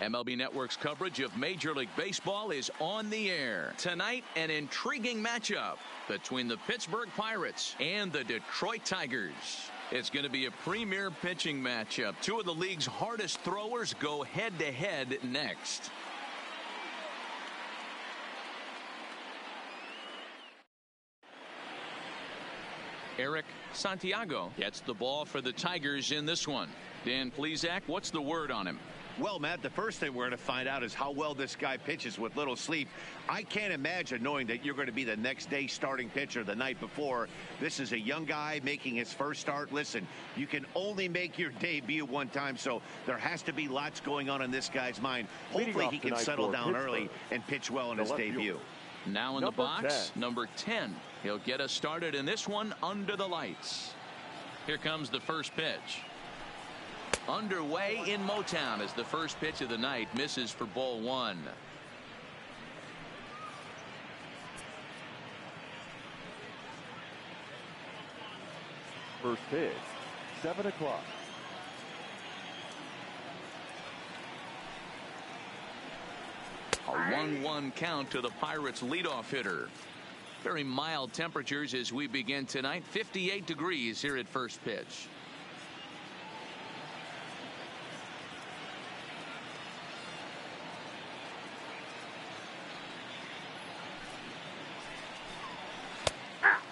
MLB Network's coverage of Major League Baseball is on the air. Tonight, an intriguing matchup between the Pittsburgh Pirates and the Detroit Tigers. It's going to be a premier pitching matchup. Two of the league's hardest throwers go head-to-head next. Eric Santiago gets the ball for the Tigers in this one. Dan Plesac, what's the word on him? Well, Matt, the first thing we're going to find out is how well this guy pitches with little sleep. I can't imagine knowing that you're going to be the next day starting pitcher the night before. This is a young guy making his first start. Listen, you can only make your debut one time, so there has to be lots going on in this guy's mind. Hopefully he can settle down early and pitch well in his debut. Now in the box, number 10. He'll get us started in this one under the lights. Here comes the first pitch. Underway in Motown as the first pitch of the night misses for ball one. First pitch, 7 o'clock. A 1-1 count to the Pirates leadoff hitter. Very mild temperatures as we begin tonight. 58 degrees here at first pitch.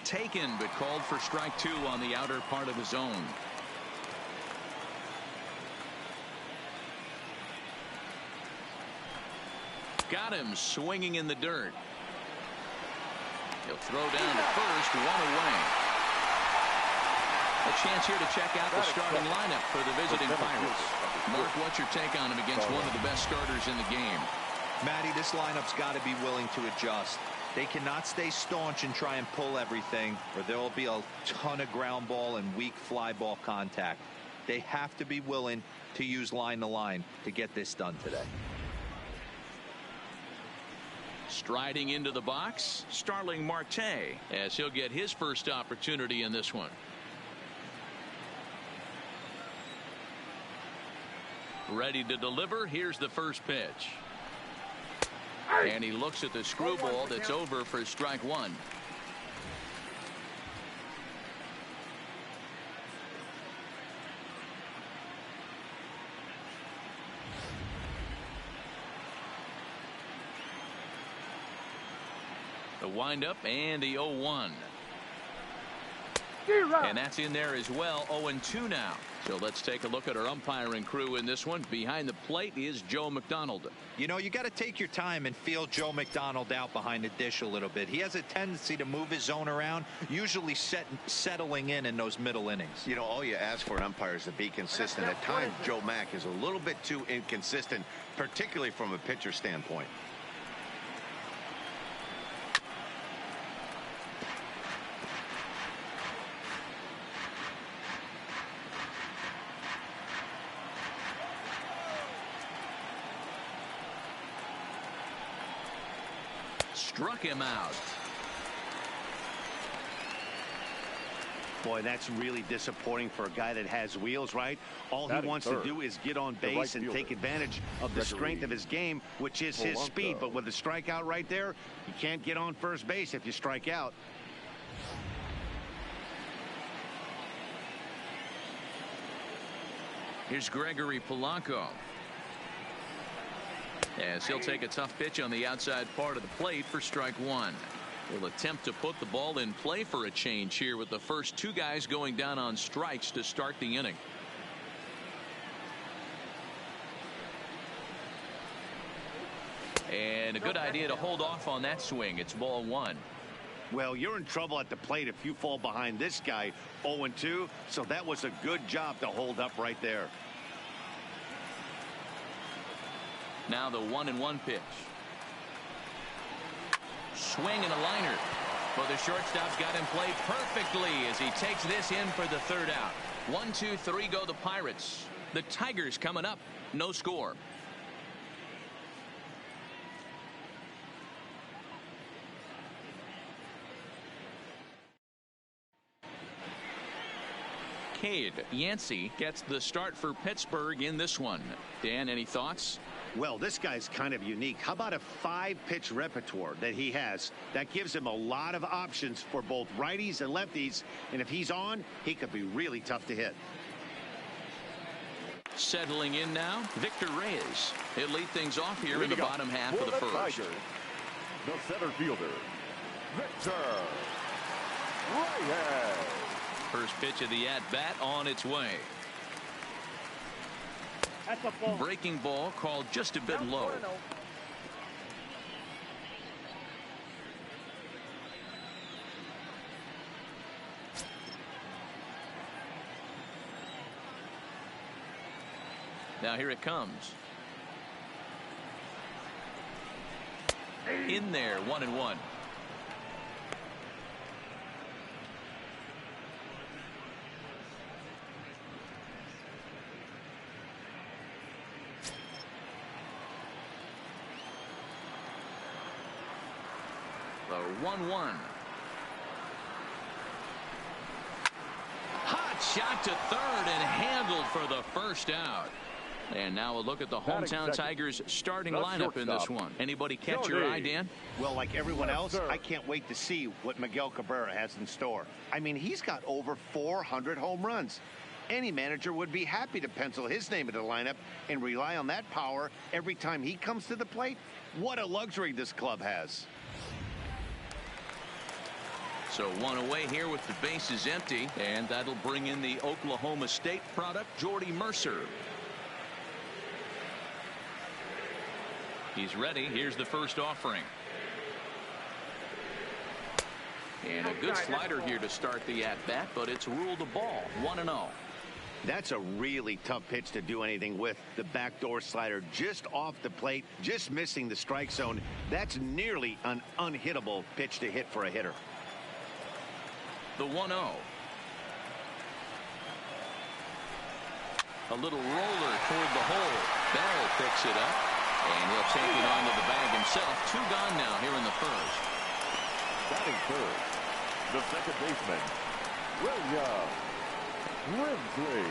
Taken, but called for strike two on the outer part of the zone. Got him swinging in the dirt. He'll throw down to first, one away. A chance here to check out the starting lineup for the visiting Pirates. Mark, what's your take on him against one of the best starters in the game? Matty, this lineup's got to be willing to adjust. They cannot stay staunch and try and pull everything, or there will be a ton of ground ball and weak fly ball contact. They have to be willing to use line to line to get this done today. Striding into the box, Starling Marte, as he'll get his first opportunity in this one. Ready to deliver. Here's the first pitch. And he looks at the screwball that's over for strike one. The windup and the 0-1. And that's in there as well. 0-2 now. So let's take a look at our umpiring crew in this one. Behind the plate is Joe McDonald. You know, you got to take your time and feel Joe McDonald out behind the dish a little bit. He has a tendency to move his zone around, usually settling in those middle innings. You know, all you ask for an umpire is to be consistent. At times, Joe Mack is a little bit too inconsistent, particularly from a pitcher standpoint. Struck him out. Boy, that's really disappointing for a guy that has wheels, right? All he wants to do is get on base and take advantage of the strength of his game, which is his speed. But with a strikeout right there, you can't get on first base if you strike out. Here's Gregory Polanco. As he'll take a tough pitch on the outside part of the plate for strike one. He'll attempt to put the ball in play for a change here with the first two guys going down on strikes to start the inning. And a good idea to hold off on that swing. It's ball one. Well, you're in trouble at the plate if you fall behind this guy 0-2. So that was a good job to hold up right there. Now the 1-1 pitch. Swing and a liner. Well, the shortstop's got him played perfectly as he takes this in for the third out. 1, 2, 3 go the Pirates. The Tigers coming up. No score. Cade Yancey gets the start for Pittsburgh in this one. Dan, any thoughts? Well, this guy's kind of unique. How about a 5-pitch repertoire that he has? That gives him a lot of options for both righties and lefties. And if he's on, he could be really tough to hit. Settling in now, Victor Reyes. He'll lead things off here in the bottom half of the first. Tigers, the center fielder, Victor Reyes. First pitch of the at-bat on its way. That's a ball. Breaking ball called just a bit low. Now here it comes. In there, 1-1. The 1-1. Hot shot to third and handled for the first out. And now a look at the hometown Tigers starting lineup in this one. Anybody catch your eye, Dan? Well, like everyone else, I can't wait to see what Miguel Cabrera has in store. I mean, he's got over 400 home runs. Any manager would be happy to pencil his name into the lineup and rely on that power every time he comes to the plate. What a luxury this club has. So one away here with the bases empty, and that'll bring in the Oklahoma State product, Jordy Mercer. He's ready. Here's the first offering. And a good slider here to start the at-bat, but it's ruled a ball. 1-0. That's a really tough pitch to do anything with. The backdoor slider just off the plate, just missing the strike zone. That's nearly an unhittable pitch to hit for a hitter. The 1-0. A little roller toward the hole. Bell picks it up. And he'll take it onto the bag himself. 2 gone now here in the first. Batting third, the second baseman, William Grimsley.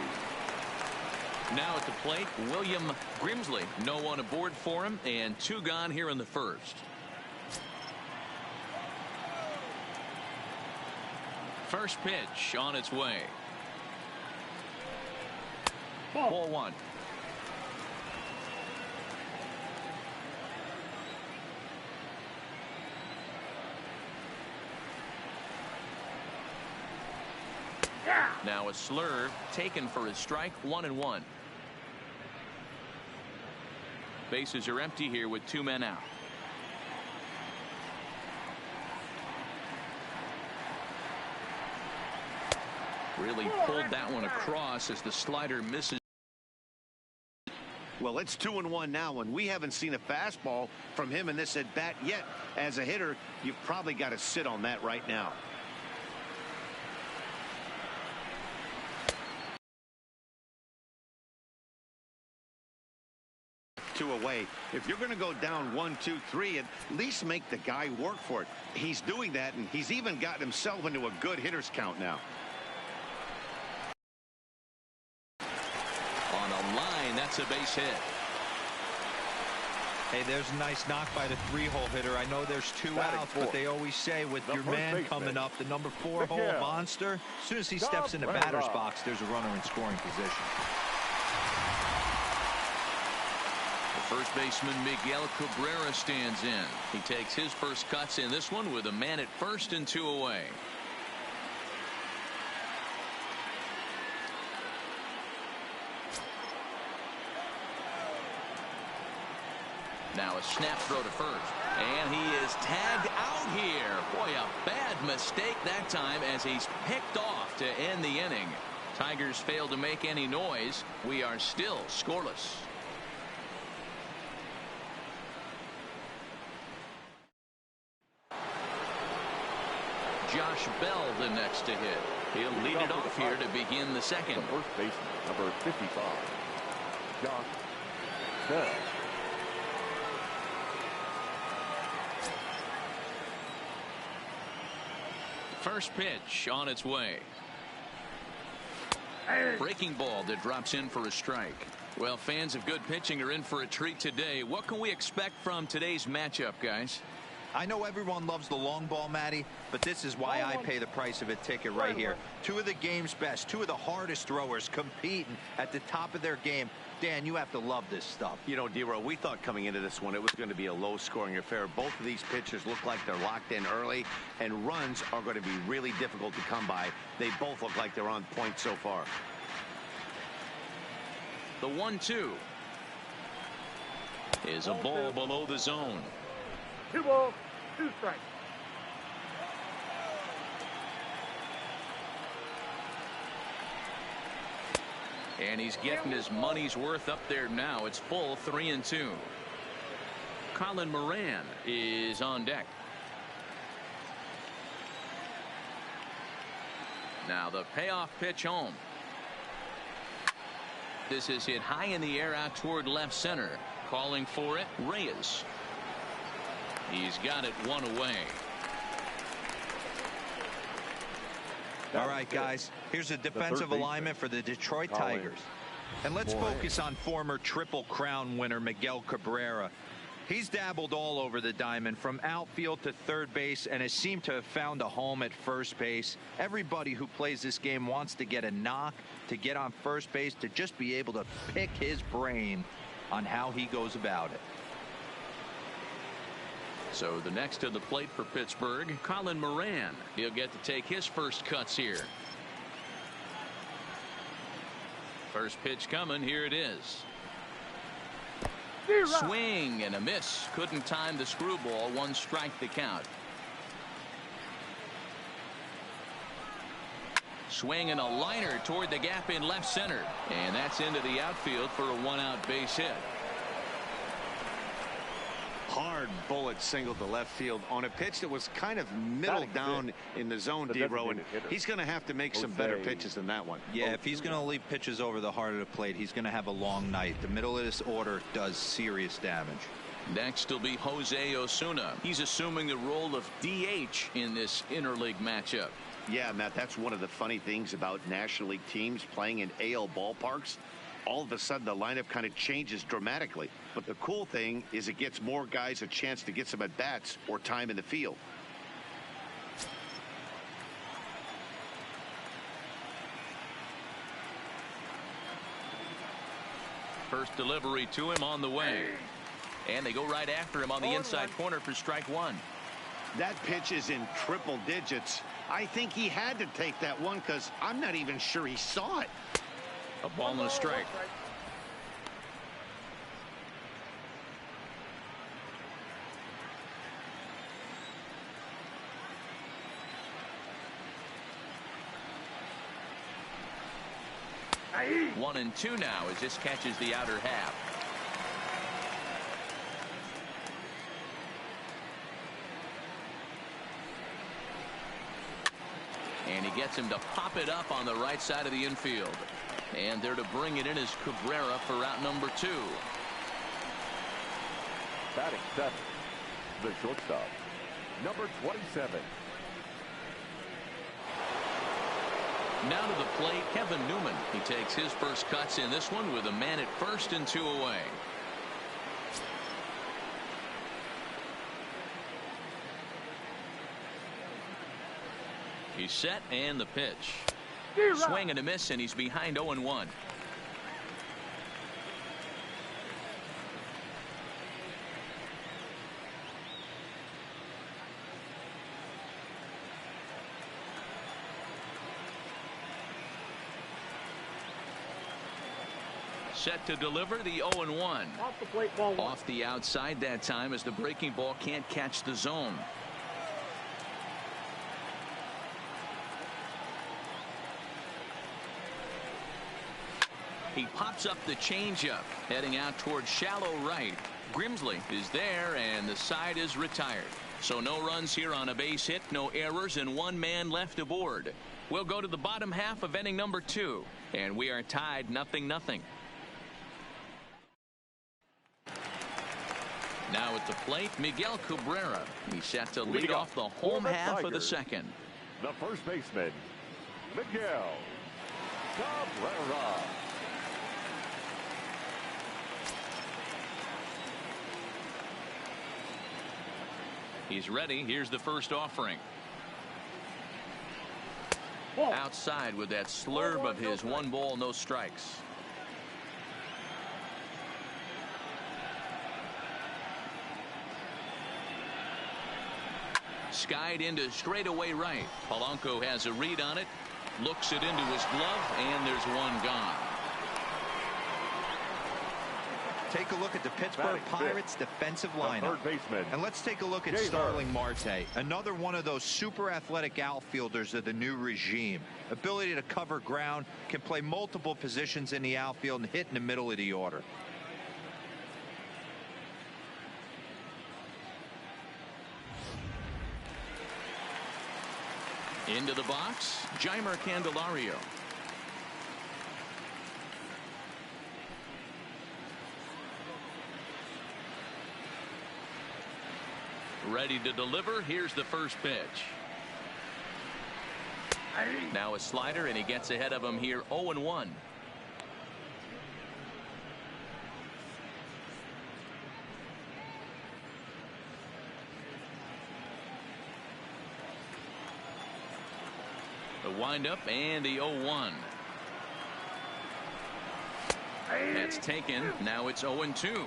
Now at the plate, William Grimsley. No one aboard for him, and 2 gone here in the first. First pitch on its way. Ball 1. Now a slurve taken for his strike. 1-1. Bases are empty here with 2 men out. Really pulled that one across as the slider misses. Well, it's 2-1 now, and we haven't seen a fastball from him in this at bat yet. As a hitter, you've probably got to sit on that right now. Away. If you're going to go down 1, 2, 3, at least make the guy work for it. He's doing that, and he's even gotten himself into a good hitter's count now. On a line, that's a base hit. Hey, there's a nice knock by the 3-hole hitter. I know there's 2 outs, but they always say with your man coming up, the number 4-hole monster, as soon as he steps in the batter's box, there's a runner in scoring position. First baseman Miguel Cabrera stands in. He takes his first cuts in this one with a man at first and 2 away. Now a snap throw to first. And he is tagged out here. Boy, a bad mistake that time as he's picked off to end the inning. Tigers fail to make any noise. We are still scoreless. Josh Bell the next to hit. He'll lead it off here to begin the second. The first baseman, number 55, Josh Bell. First pitch on its way. Breaking ball that drops in for a strike. Well, fans of good pitching are in for a treat today. What can we expect from today's matchup, guys? I know everyone loves the long ball, Matty, but this is why I pay the price of a ticket right here. Two of the game's best, two of the hardest throwers competing at the top of their game. Dan, you have to love this stuff. You know, D-Row, we thought coming into this one it was going to be a low-scoring affair. Both of these pitchers look like they're locked in early, and runs are going to be really difficult to come by. They both look like they're on point so far. The 1-2 is a ball below the zone. 2 balls, 2 strikes. And he's getting his money's worth up there now. It's full 3-2. Colin Moran is on deck. Now the payoff pitch home. This is hit high in the air out toward left center. Calling for it, Reyes. He's got it one away. All right, guys, here's a defensive alignment for the Detroit Tigers. And let's focus on former Triple Crown winner Miguel Cabrera. He's dabbled all over the diamond from outfield to third base and has seemed to have found a home at first base. Everybody who plays this game wants to get a knock, to get on first base, to just be able to pick his brain on how he goes about it. So the next to the plate for Pittsburgh, Colin Moran. He'll get to take his first cuts here. First pitch coming. Here it is. Swing and a miss. Couldn't time the screwball. 1 strike the count. Swing and a liner toward the gap in left center. And that's into the outfield for a 1-out base hit. Hard bullet single to left field on a pitch that was kind of middle down in the zone, D-Row, and he's going to have to make some better pitches than that one. Yeah, if he's going to leave pitches over the heart of the plate, he's going to have a long night. The middle of this order does serious damage. Next will be Jose Osuna. He's assuming the role of DH in this interleague matchup. Yeah, Matt, that's one of the funny things about National League teams playing in AL ballparks. All of a sudden the lineup kind of changes dramatically. But the cool thing is it gets more guys a chance to get some at-bats or time in the field. First delivery to him on the way. And they go right after him on the inside corner for strike 1. That pitch is in triple digits. I think he had to take that one because I'm not even sure he saw it. A ball and a strike. Aye. 1-2 now as this catches the outer half. And he gets him to pop it up on the right side of the infield. And there to bring it in is Cabrera for out number 2. Batting 7, the shortstop, number 27. Now to the plate, Kevin Newman. He takes his first cuts in this one with a man at first and 2 away. He's set and the pitch. Swing and a miss, and he's behind 0-1. Set to deliver the 0-1. Off the plate, ball 1. Off the outside that time as the breaking ball can't catch the zone. He pops up the changeup, heading out towards shallow right. Grimsley is there, and the side is retired. So no runs here on a base hit, no errors, and 1 man left aboard. We'll go to the bottom half of inning number 2, and we are tied 0-0. Now at the plate, Miguel Cabrera. He's set to lead off the home half of the second. The first baseman, Miguel Cabrera. He's ready. Here's the first offering. Outside with that slurve of his. 1 ball, no strikes. Skied into straightaway right. Polanco has a read on it. Looks it into his glove, and there's 1 gone. Take a look at the Pittsburgh Pirates defensive lineup. And let's take a look at Starling Marte, another one of those super athletic outfielders of the new regime. Ability to cover ground, can play multiple positions in the outfield and hit in the middle of the order. Into the box, Jeimer Candelario. Ready to deliver. Here's the first pitch. Now a slider, and he gets ahead of him here. 0-1. The windup and the 0-1. That's taken. Now it's 0-2.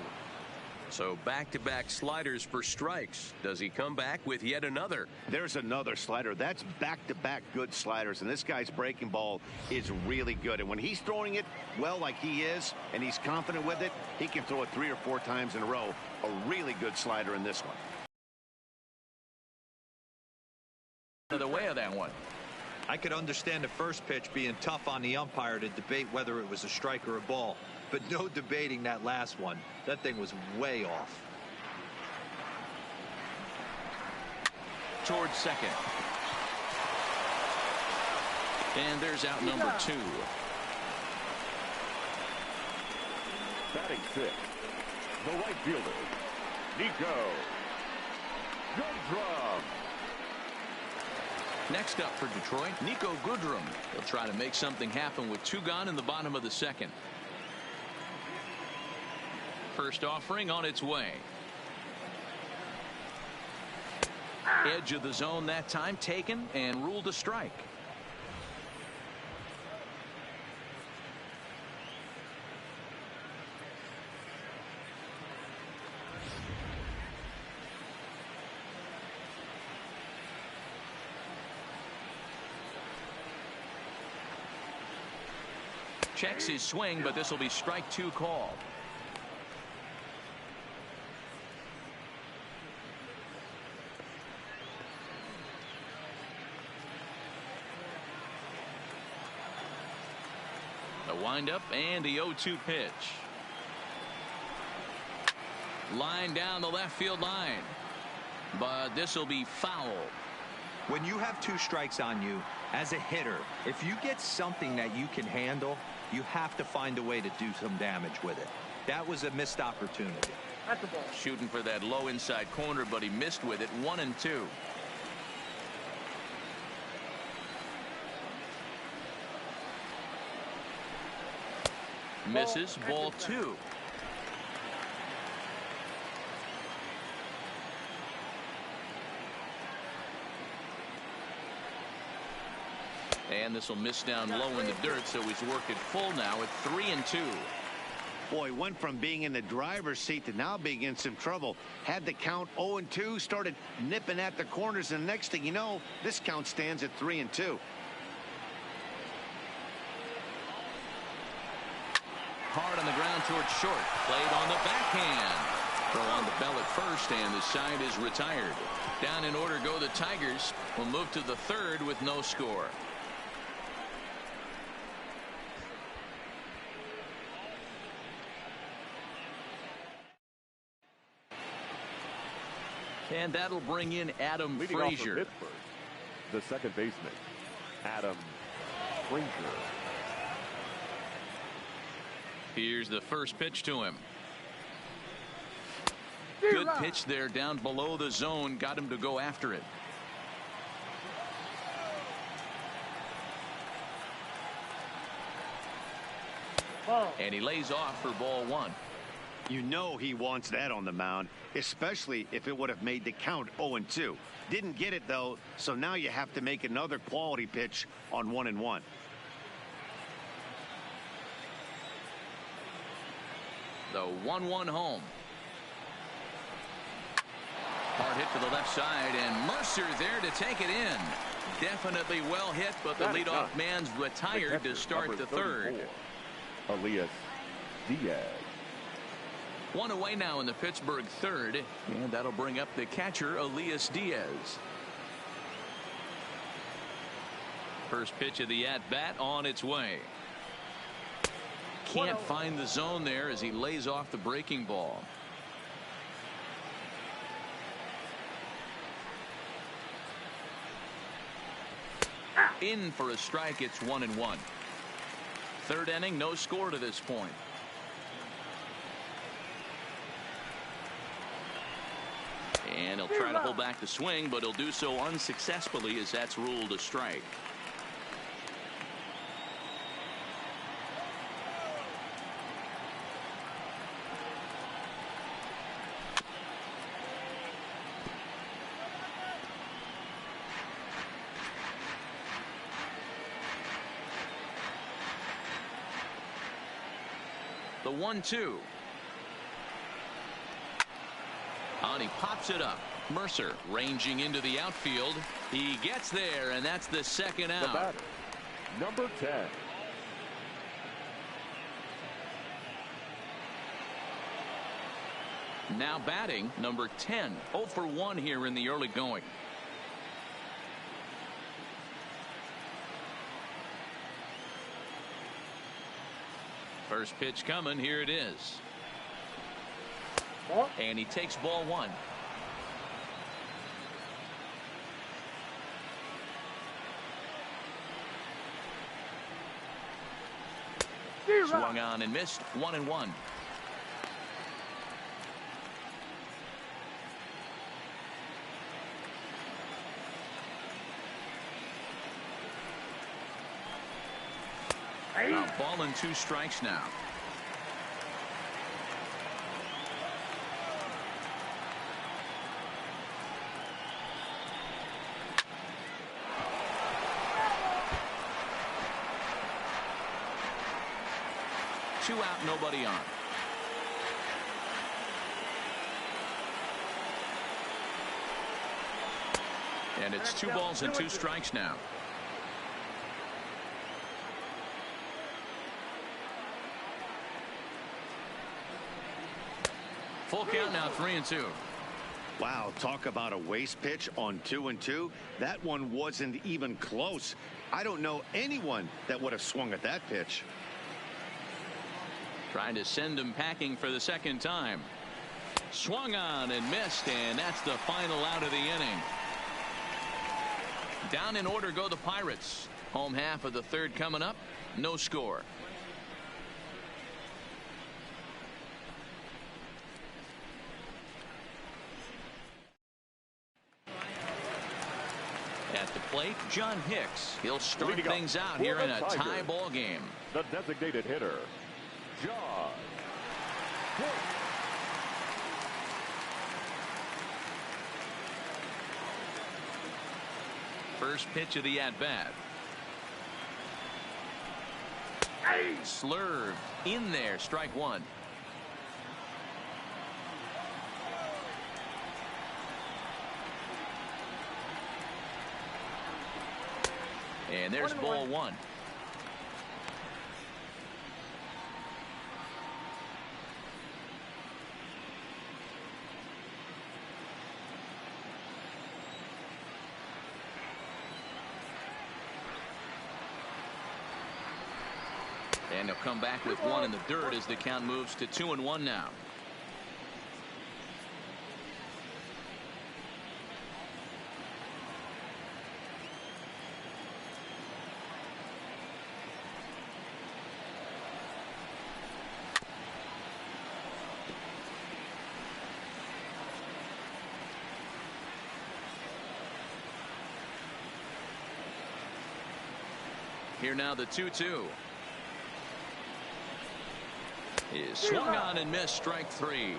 So back-to-back sliders for strikes. Does he come back with yet another? There's another slider. That's back-to-back good sliders, and this guy's breaking ball is really good. And when he's throwing it well like he is, and he's confident with it, he can throw it 3 or 4 times in a row. A really good slider in this one. The way of that one. I could understand the first pitch being tough on the umpire to debate whether it was a strike or a ball, but no debating that last one. That thing was way off. Towards second. And there's out number 2. Batting 6, the right fielder, Nico Goodrum. Next up for Detroit, Nico Goodrum. He'll try to make something happen with 2 gone in the bottom of the second. First offering on its way. Edge of the zone that time, taken and ruled a strike. Checks his swing, but this will be strike 2 call. The windup and the 0-2 pitch. Line down the left field line, but this will be foul. When you have 2 strikes on you as a hitter, if you get something that you can handle, you have to find a way to do some damage with it. That was a missed opportunity. That's the ball. Shooting for that low inside corner, but he missed with it. 1-2. Misses. Ball 2. And this will miss down low in the dirt, so he's worked it full now at 3-2. Boy, went from being in the driver's seat to now being in some trouble. Had the count 0-2, started nipping at the corners, and the next thing you know, this count stands at 3-2. Hard on the ground towards short. Played on the backhand. Throw on the bell at first, and the side is retired. Down in order go the Tigers. Will move to the third with no score. And that'll bring in Adam Leading off for Frazier. Pittsburgh, the second baseman, Adam Frazier. Here's the first pitch to him. Good pitch there down below the zone. Got him to go after it. And he lays off for ball 1. You know he wants that on the mound, especially if it would have made the count 0-2. Didn't get it, though, so now you have to make another quality pitch on 1-1. The 1-1 home. Hard hit to the left side, and Mercer there to take it in. Definitely well hit, but the leadoff man's retired to start the third. Elias Diaz. One away now in the Pittsburgh third, and that'll bring up the catcher, Elias Diaz. First pitch of the at-bat on its way. Can't find the zone there as he lays off the breaking ball. In for a strike. It's 1-1. Third inning, no score to this point. And he'll try to hold back the swing, but he'll do so unsuccessfully as that's ruled a strike. The 1-2. And he pops it up. Mercer ranging into the outfield. He gets there, and that's the second out. The batter, number 10. Now batting, number 10. 0 for 1 here in the early going. First pitch coming. Here it is. And he takes ball one. Swung on and missed. 1-1. Ball and 2 strikes now. Two out, nobody on. And it's 2 balls and 2 strikes now. Full count now, 3-2. Wow, talk about a waste pitch on 2-2. That one wasn't even close. I don't know anyone that would have swung at that pitch. Trying to send him packing for the second time. Swung on and missed, and that's the final out of the inning. Down in order go the Pirates. Home half of the third coming up. No score. At the plate, John Hicks. He'll start things out here in a tie ball game. The designated hitter, John Hicks. First pitch of the at-bat. Slurved in there. Strike one. And there's ball one. And he'll come back with one in the dirt as the count moves to 2-1 now. Here now the 2-2. Is swung on and missed, strike 3.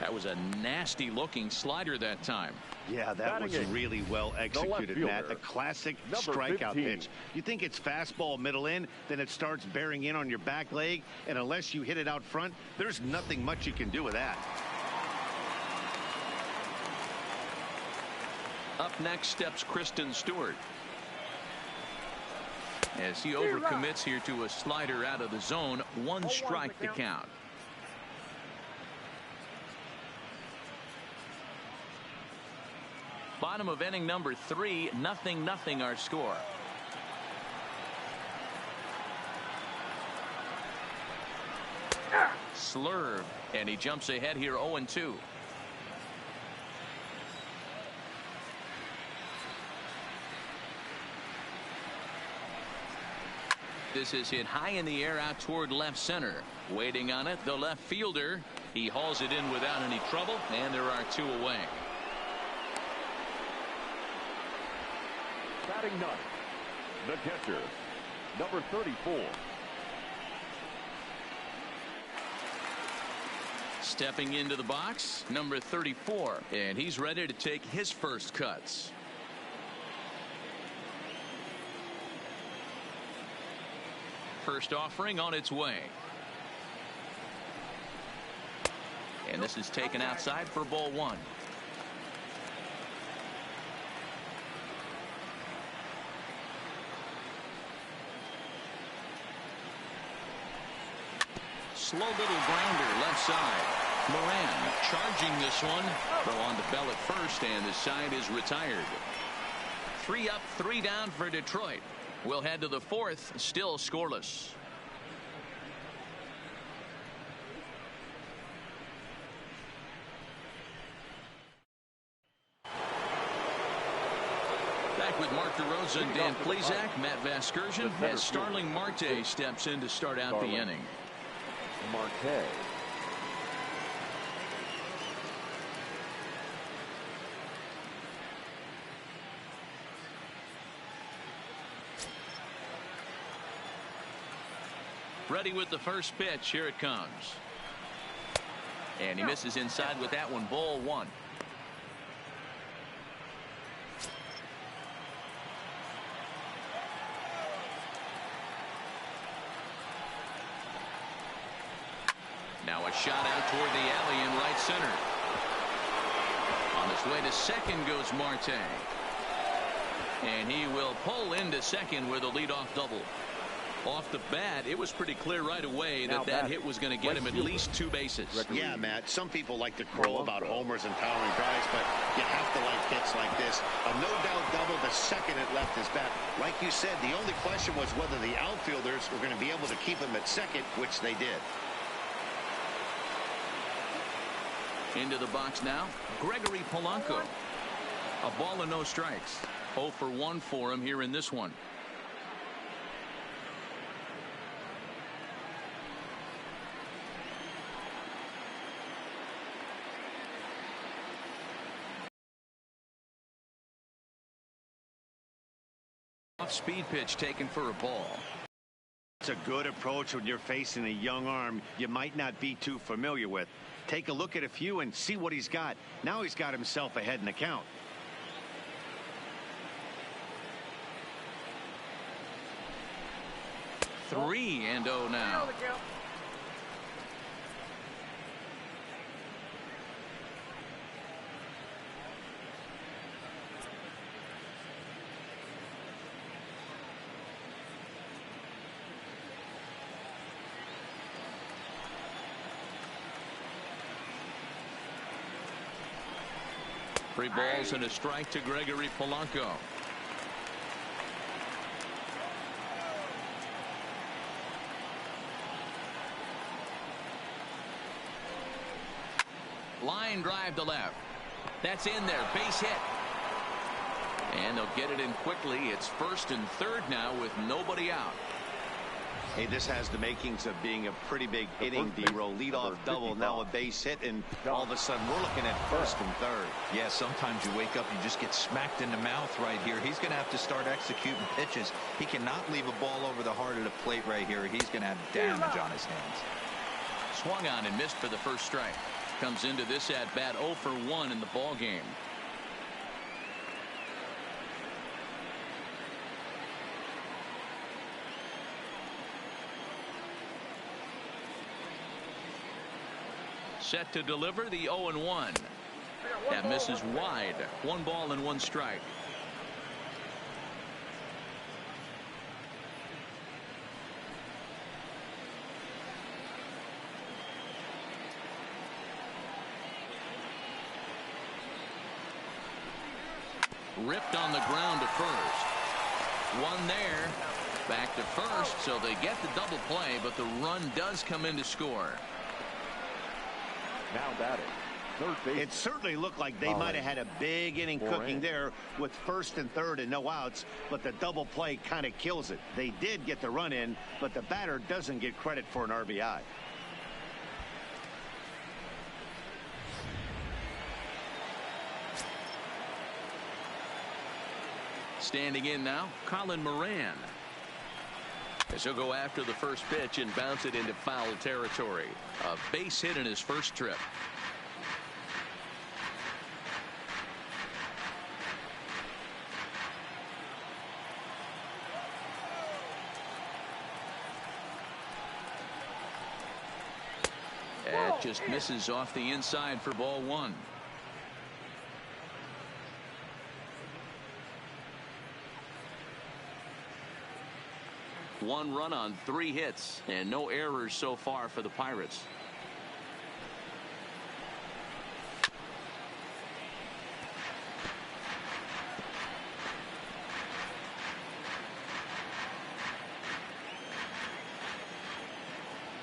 That was a nasty looking slider that time. Yeah, that was really well executed, Matt. A classic strikeout pitch. You think it's fastball middle in, then it starts bearing in on your back leg, and unless you hit it out front, there's nothing much you can do with that. Up next steps Kristen Stewart, as he overcommits here to a slider out of the zone. 1 strike to count. Bottom of inning number 3, 0-0 our score. Slurve, and he jumps ahead here 0-2. This is hit high in the air out toward left center. Waiting on it, the left fielder. He hauls it in without any trouble, and there are 2 away. Batting 9th, the catcher, number 34. Stepping into the box, number 34, and he's ready to take his first cuts. First offering on its way. And this is taken outside for ball 1. Slow little grounder left side. Moran charging this one. Throw on the bell at first, and the side is retired. 3 up, 3 down for Detroit. We'll head to the 4th, still scoreless. Back with Mark DeRosa and Dan Plesac, Matt Vasgersian, as Starling Marte steps in to start out the inning. Marte. Ready with the first pitch. Here it comes. And he misses inside with that one. Ball 1. Now a shot out toward the alley in right center. On his way to second goes Marte. And he will pull into second with a leadoff double. Off the bat, it was pretty clear right away that hit was going to get him at least 2 bases. Yeah, Matt, some people like to crow about homers and towering drives, but you have to like hits like this. A no-doubt double the second it left his bat. Like you said, the only question was whether the outfielders were going to be able to keep him at second, which they did. Into the box now, Gregory Polanco. A ball and no strikes. 0 for 1 for him here in this one. Off-speed pitch taken for a ball. It's a good approach when you're facing a young arm you might not be too familiar with. Take a look at a few and see what he's got. Now he's got himself ahead in the count. Three and 0 now. Three balls and a strike to Gregory Polanco. Line drive to left. That's in there. Base hit. And they'll get it in quickly. It's first and third now with nobody out. Hey, this has the makings of being a pretty big inning, D-Roll. Leadoff double, now a base hit, and all of a sudden we're looking at first and third. Yeah, sometimes you wake up, you just get smacked in the mouth right here. He's going to have to start executing pitches. He cannot leave a ball over the heart of the plate right here. He's going to have damage on his hands. Swung on and missed for the first strike. Comes into this at bat 0 for 1 in the ball game. Set to deliver the 0-1. That misses wide. 1 ball and 1 strike. Ripped on the ground to first. One there. Back to first, so they get the double play, but the run does come in to score. Now batting, third base. It certainly looked like they might have had a big inning cooking there with first and third and no outs, but the double play kind of kills it. They did get the run in, but the batter doesn't get credit for an RBI. Standing in now, Colin Moran. As he'll go after the first pitch and bounce it into foul territory. A base hit in his first trip. It just misses off the inside for ball 1. One run on 3 hits and no errors so far for the Pirates.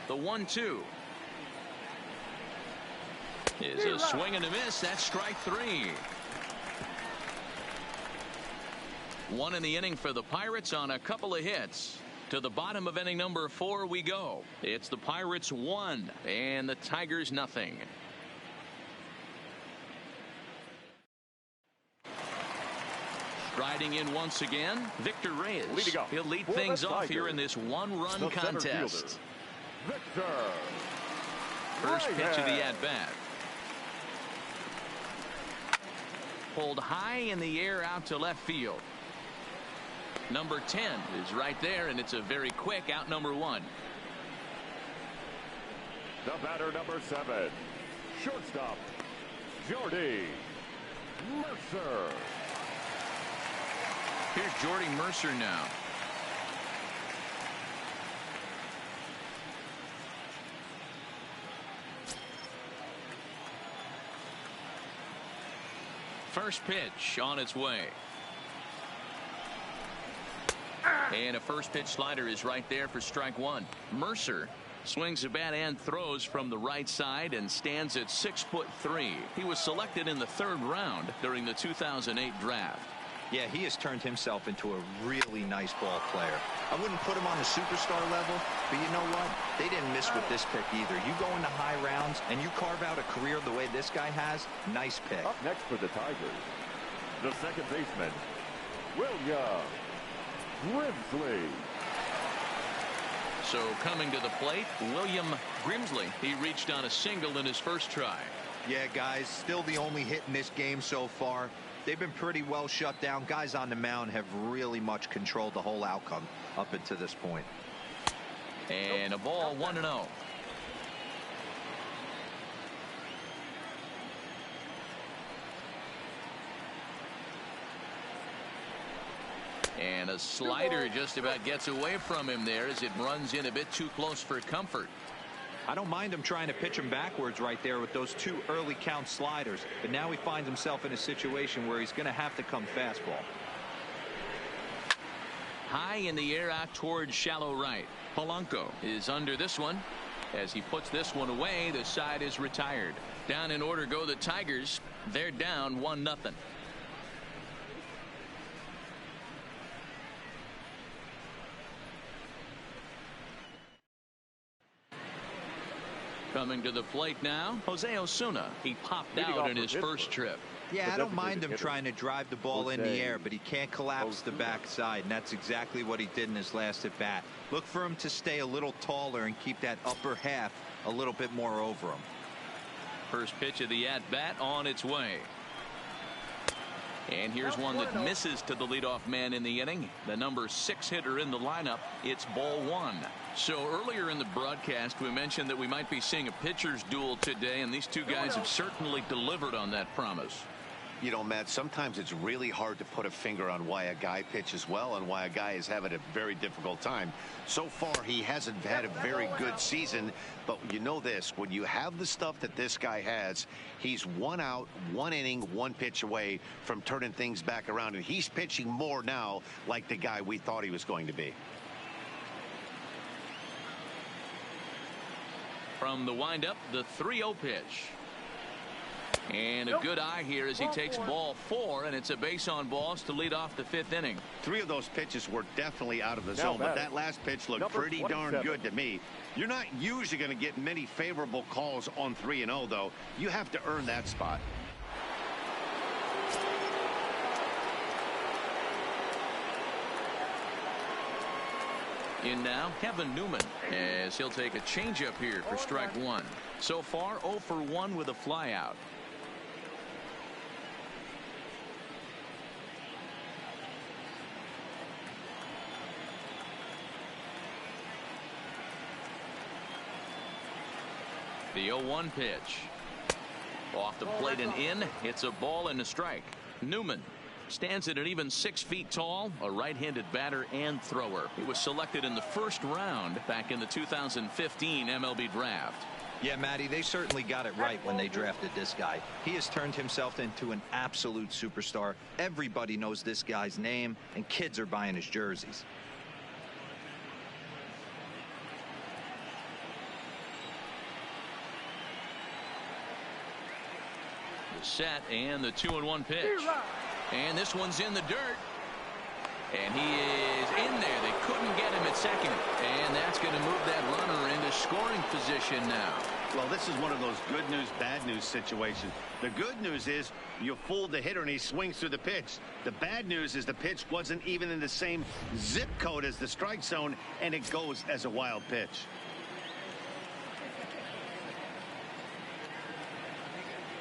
The 1-2 is a swing and a miss. That's strike 3. 1 in the inning for the Pirates on a couple of hits. To the bottom of inning number 4 we go. It's the Pirates 1 and the Tigers nothing. Striding in once again, Victor Reyes. He'll lead things off here in this one-run contest. Victor. First pitch of the at-bat. Pulled high in the air out to left field. Number 10 is right there, and it's a very quick out number 1. The batter, number 7, shortstop, Jordy Mercer. Here's Jordy Mercer now. First pitch on its way. And a first pitch slider is right there for strike 1. Mercer swings the bat and throws from the right side and stands at 6'3". He was selected in the 3rd round during the 2008 draft. Yeah, he has turned himself into a really nice ball player. I wouldn't put him on the superstar level, but you know what? They didn't miss with this pick either. You go into high rounds and you carve out a career the way this guy has. Nice pick. Up next for the Tigers, the second baseman, William Grimsley. So coming to the plate, William Grimsley. He reached on a single in his first try. Yeah, guys, still the only hit in this game so far. They've been pretty well shut down. Guys on the mound have really much controlled the whole outcome up until this point. And a ball 1-0. And a slider just about gets away from him there as it runs in a bit too close for comfort. I don't mind him trying to pitch him backwards right there with those 2 early count sliders, but now he finds himself in a situation where he's going to have to come fastball. High in the air out towards shallow right. Polanco is under this one. As he puts this one away, the side is retired. Down in order go the Tigers. They're down 1-0. Coming to the plate now, Jose Osuna. He popped out in his first trip. Yeah, I don't mind him trying to drive the ball in the air, but he can't collapse the backside, and that's exactly what he did in his last at bat. Look for him to stay a little taller and keep that upper half a little bit more over him. First pitch of the at bat on its way. And here's one that misses to the leadoff man in the inning. The number 6 hitter in the lineup. It's ball 1. So earlier in the broadcast, we mentioned that we might be seeing a pitcher's duel today, and these two guys have certainly delivered on that promise. You know, Matt, sometimes it's really hard to put a finger on why a guy pitches well and why a guy is having a very difficult time. So far, he hasn't had a very good season. But you know this, when you have the stuff that this guy has, he's 1 out, 1 inning, 1 pitch away from turning things back around. And he's pitching more now like the guy we thought he was going to be. From the windup, the 3-0 pitch. And a good eye here as he takes ball 4, and it's a base on balls to lead off the 5th inning. 3 of those pitches were definitely out of the zone, but that last pitch looked pretty darn good to me. You're not usually going to get many favorable calls on 3-0, though. You have to earn that spot. In now, Kevin Newman, as he'll take a changeup here for strike 1. So far, 0 for 1 with a flyout. The 0-1 pitch. Off the plate and in. It's a ball and a strike. Newman stands at an even 6 feet tall, a right-handed batter and thrower. He was selected in the first round back in the 2015 MLB draft. Yeah, Matty, they certainly got it right when they drafted this guy. He has turned himself into an absolute superstar. Everybody knows this guy's name, and kids are buying his jerseys. The set and the 2-1 pitch. And this one's in the dirt. And he is in there. They couldn't get him at second. And that's going to move that runner into scoring position now. Well, this is one of those good news, bad news situations. The good news is you fooled the hitter and he swings through the pitch. The bad news is the pitch wasn't even in the same zip code as the strike zone, and it goes as a wild pitch.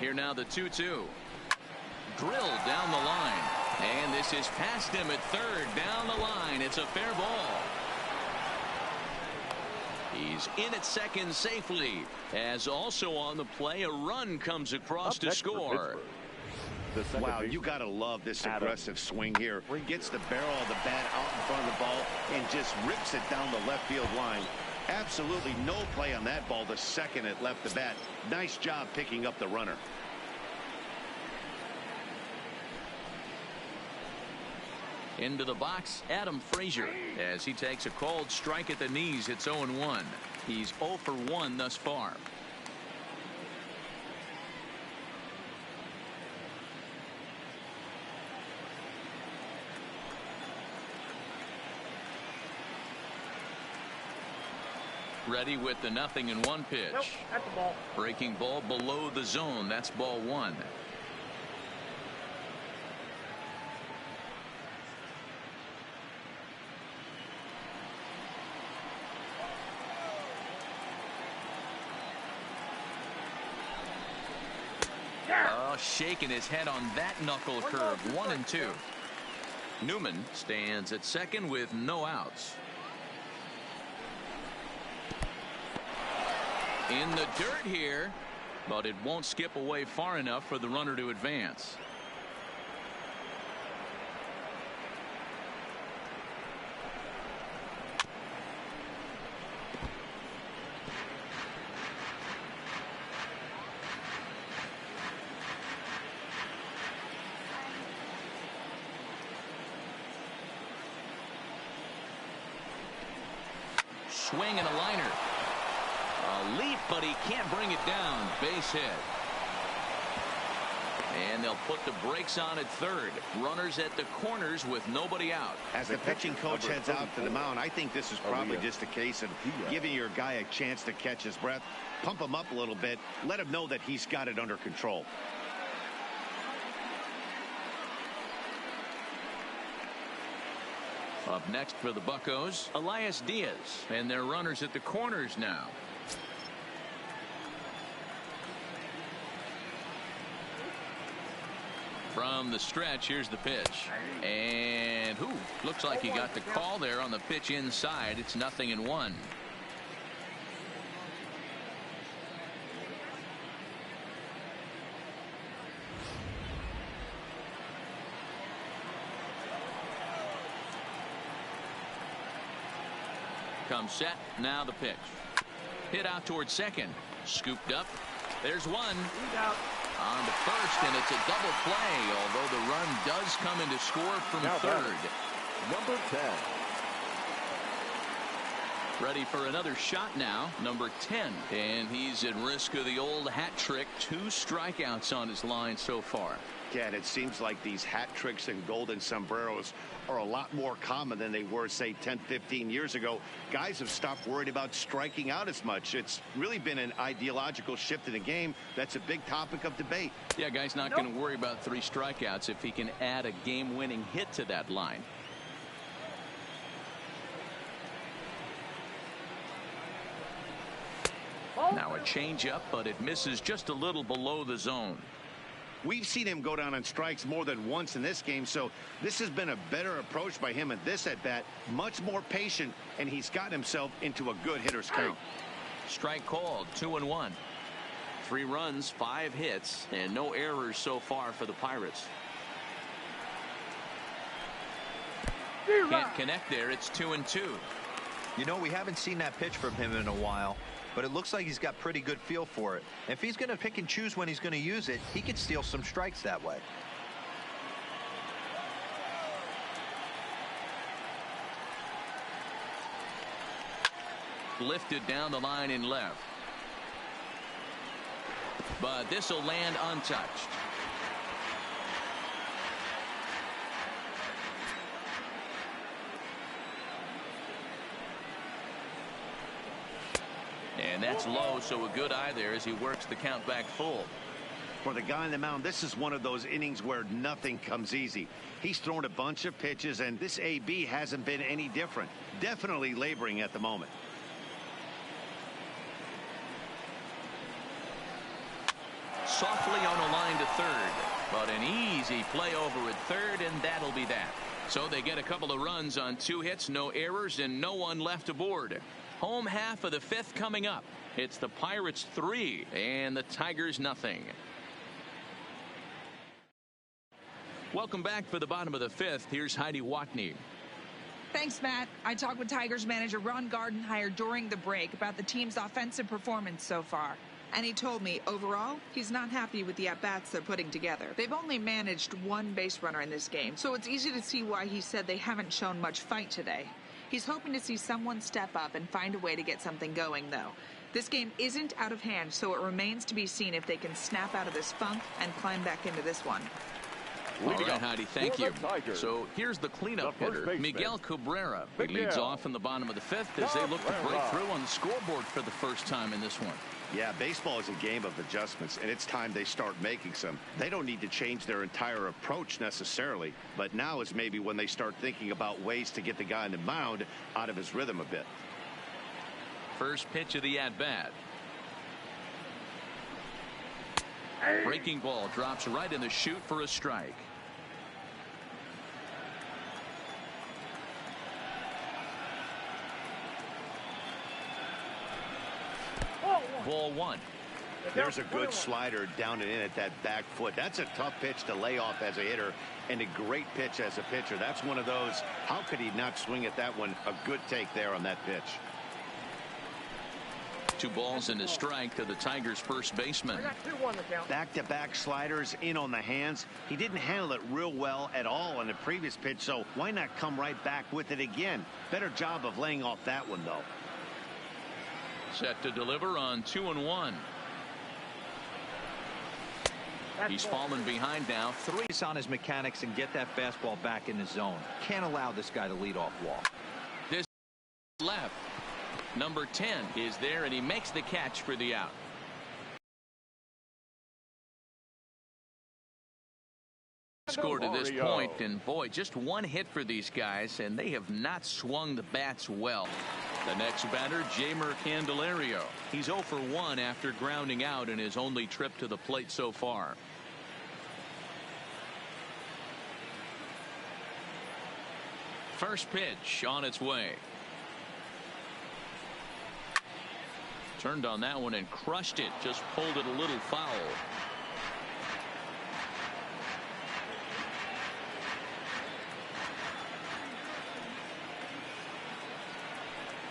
Here now the 2-2. Drilled down the line. And this is past him at third. Down the line. It's a fair ball. He's in at second safely. As also on the play, a run comes across to score. Wow, you got to love this aggressive swing here. Gets the barrel of the bat out in front of the ball and just rips it down the left field line. Absolutely no play on that ball the second it left the bat. Nice job picking up the runner. Into the box, Adam Frazier, as he takes a called strike at the knees. It's 0-1. He's 0 for 1 thus far. Ready with the 0-1 pitch. Nope, that's the ball. Breaking ball below the zone. That's ball 1. Oh, shaking his head on that knuckle curve. 1-2. Newman stands at second with no outs. In the dirt here, but it won't skip away far enough for the runner to advance. Swing and a liner. A leap, but he can't bring it down. Base hit. And they'll put the brakes on at third. Runners at the corners with nobody out. As the pitching coach heads out to the mound, I think this is probably just a case of giving your guy a chance to catch his breath, pump him up a little bit, let him know that he's got it under control. Up next for the Buccos, Elias Diaz, and their runners at the corners now. From the stretch, here's the pitch. And looks like he got the call there on the pitch inside. It's 0-1. Comes set. Now the pitch. Hit out towards second. Scooped up. There's one. On to first, and it's a double play, although the run does come in to score from third. Number 10. Ready for another shot now, number 10. And he's at risk of the old hat trick. 2 strikeouts on his line so far. Yeah, and it seems like these hat tricks and golden sombreros are a lot more common than they were, say, 10, 15 years ago. Guys have stopped worried about striking out as much. It's really been an ideological shift in the game. That's a big topic of debate. Yeah, guy's not going to worry about 3 strikeouts if he can add a game-winning hit to that line. Now a changeup, but it misses just a little below the zone. We've seen him go down on strikes more than once in this game, so this has been a better approach by him at this at-bat. Much more patient, and he's gotten himself into a good hitter's count. Strike called, 2-1. 3 runs, 5 hits, and no errors so far for the Pirates. Can't connect there. It's 2-2. You know, we haven't seen that pitch from him in a while, but it looks like he's got pretty good feel for it. If he's going to pick and choose when he's going to use it, he could steal some strikes that way. Lifted down the line in left. But this will land untouched. And that's low, so a good eye there as he works the count back full. For the guy on the mound, this is one of those innings where nothing comes easy. He's thrown a bunch of pitches, and this AB hasn't been any different. Definitely laboring at the moment. Softly on a line to third, but an easy play over at third, and that'll be that. So they get a couple of runs on 2 hits, no errors, and no one left aboard. Home half of the 5th coming up. It's the Pirates 3 and the Tigers nothing. Welcome back for the bottom of the 5th. Here's Heidi Watney. Thanks, Matt. I talked with Tigers manager Ron Gardenhire during the break about the team's offensive performance so far. And he told me, overall, he's not happy with the at-bats they're putting together. They've only managed 1 base runner in this game, so it's easy to see why he said they haven't shown much fight today. He's hoping to see someone step up and find a way to get something going, though. This game isn't out of hand, so it remains to be seen if they can snap out of this funk and climb back into this one. All right, Heidi, thank you. So here's the cleanup hitter, Miguel Cabrera. He leads off in the bottom of the 5th as they look to break through on the scoreboard for the first time in this one. Yeah, baseball is a game of adjustments, and it's time they start making some. They don't need to change their entire approach necessarily, but now is maybe when they start thinking about ways to get the guy on the mound out of his rhythm a bit. First pitch of the at-bat. Breaking ball drops right in the chute for a strike. Ball 1. There's a good slider down and in at that back foot. That's a tough pitch to lay off as a hitter, and a great pitch as a pitcher. That's one of those, how could he not swing at that one? A good take there on that pitch. 2 balls and a strike to the Tigers' first baseman. Back-to-back sliders in on the hands. He didn't handle it real well at all on the previous pitch, so why not come right back with it again? Better job of laying off that one, though. Set to deliver on 2-1. He's fallen behind now. 3 on his mechanics and get that fastball back in the zone. Can't allow this guy to lead off walk. This left. Number 10 is there, and he makes the catch for the out. Score to this point, and boy, just one hit for these guys, and they have not swung the bats well. The next batter, Jamer Candelario. He's 0 for 1 after grounding out in his only trip to the plate so far. First pitch on its way. Turned on that one and crushed it. Just pulled it a little foul.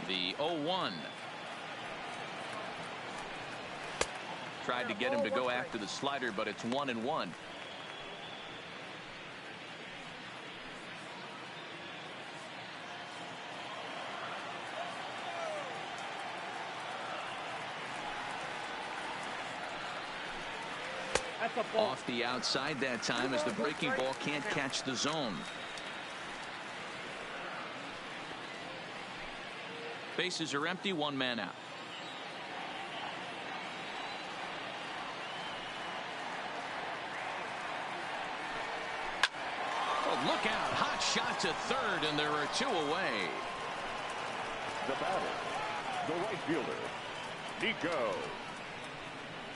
The 0-1. Tried to get him to go after the slider, but it's 1-1. Off the outside that time as the breaking ball can't catch the zone. Bases are empty, 1 man out. Oh, look out. Hot shot to third, and there are 2 away. The batter, the right fielder, Nico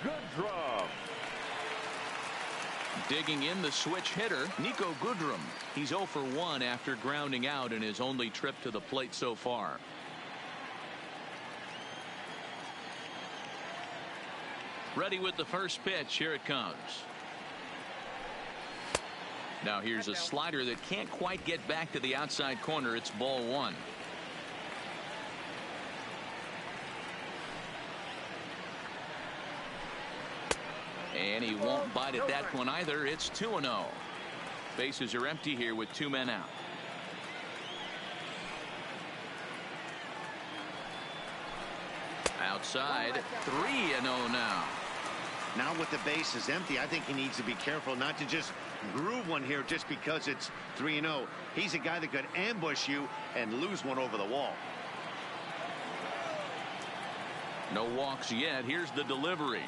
Goodrum. Digging in the switch hitter, Nico Goodrum. He's 0 for 1 after grounding out in his only trip to the plate so far. Ready with the first pitch. Here it comes. Now here's a slider that can't quite get back to the outside corner. It's ball 1. And he won't bite at that one either. It's 2-0. Bases are empty here with 2 men out. Outside, 3-0 now. Now with the bases empty, I think he needs to be careful not to just groove one here just because it's 3-0. He's a guy that could ambush you and lose one over the wall. No walks yet. Here's the delivery.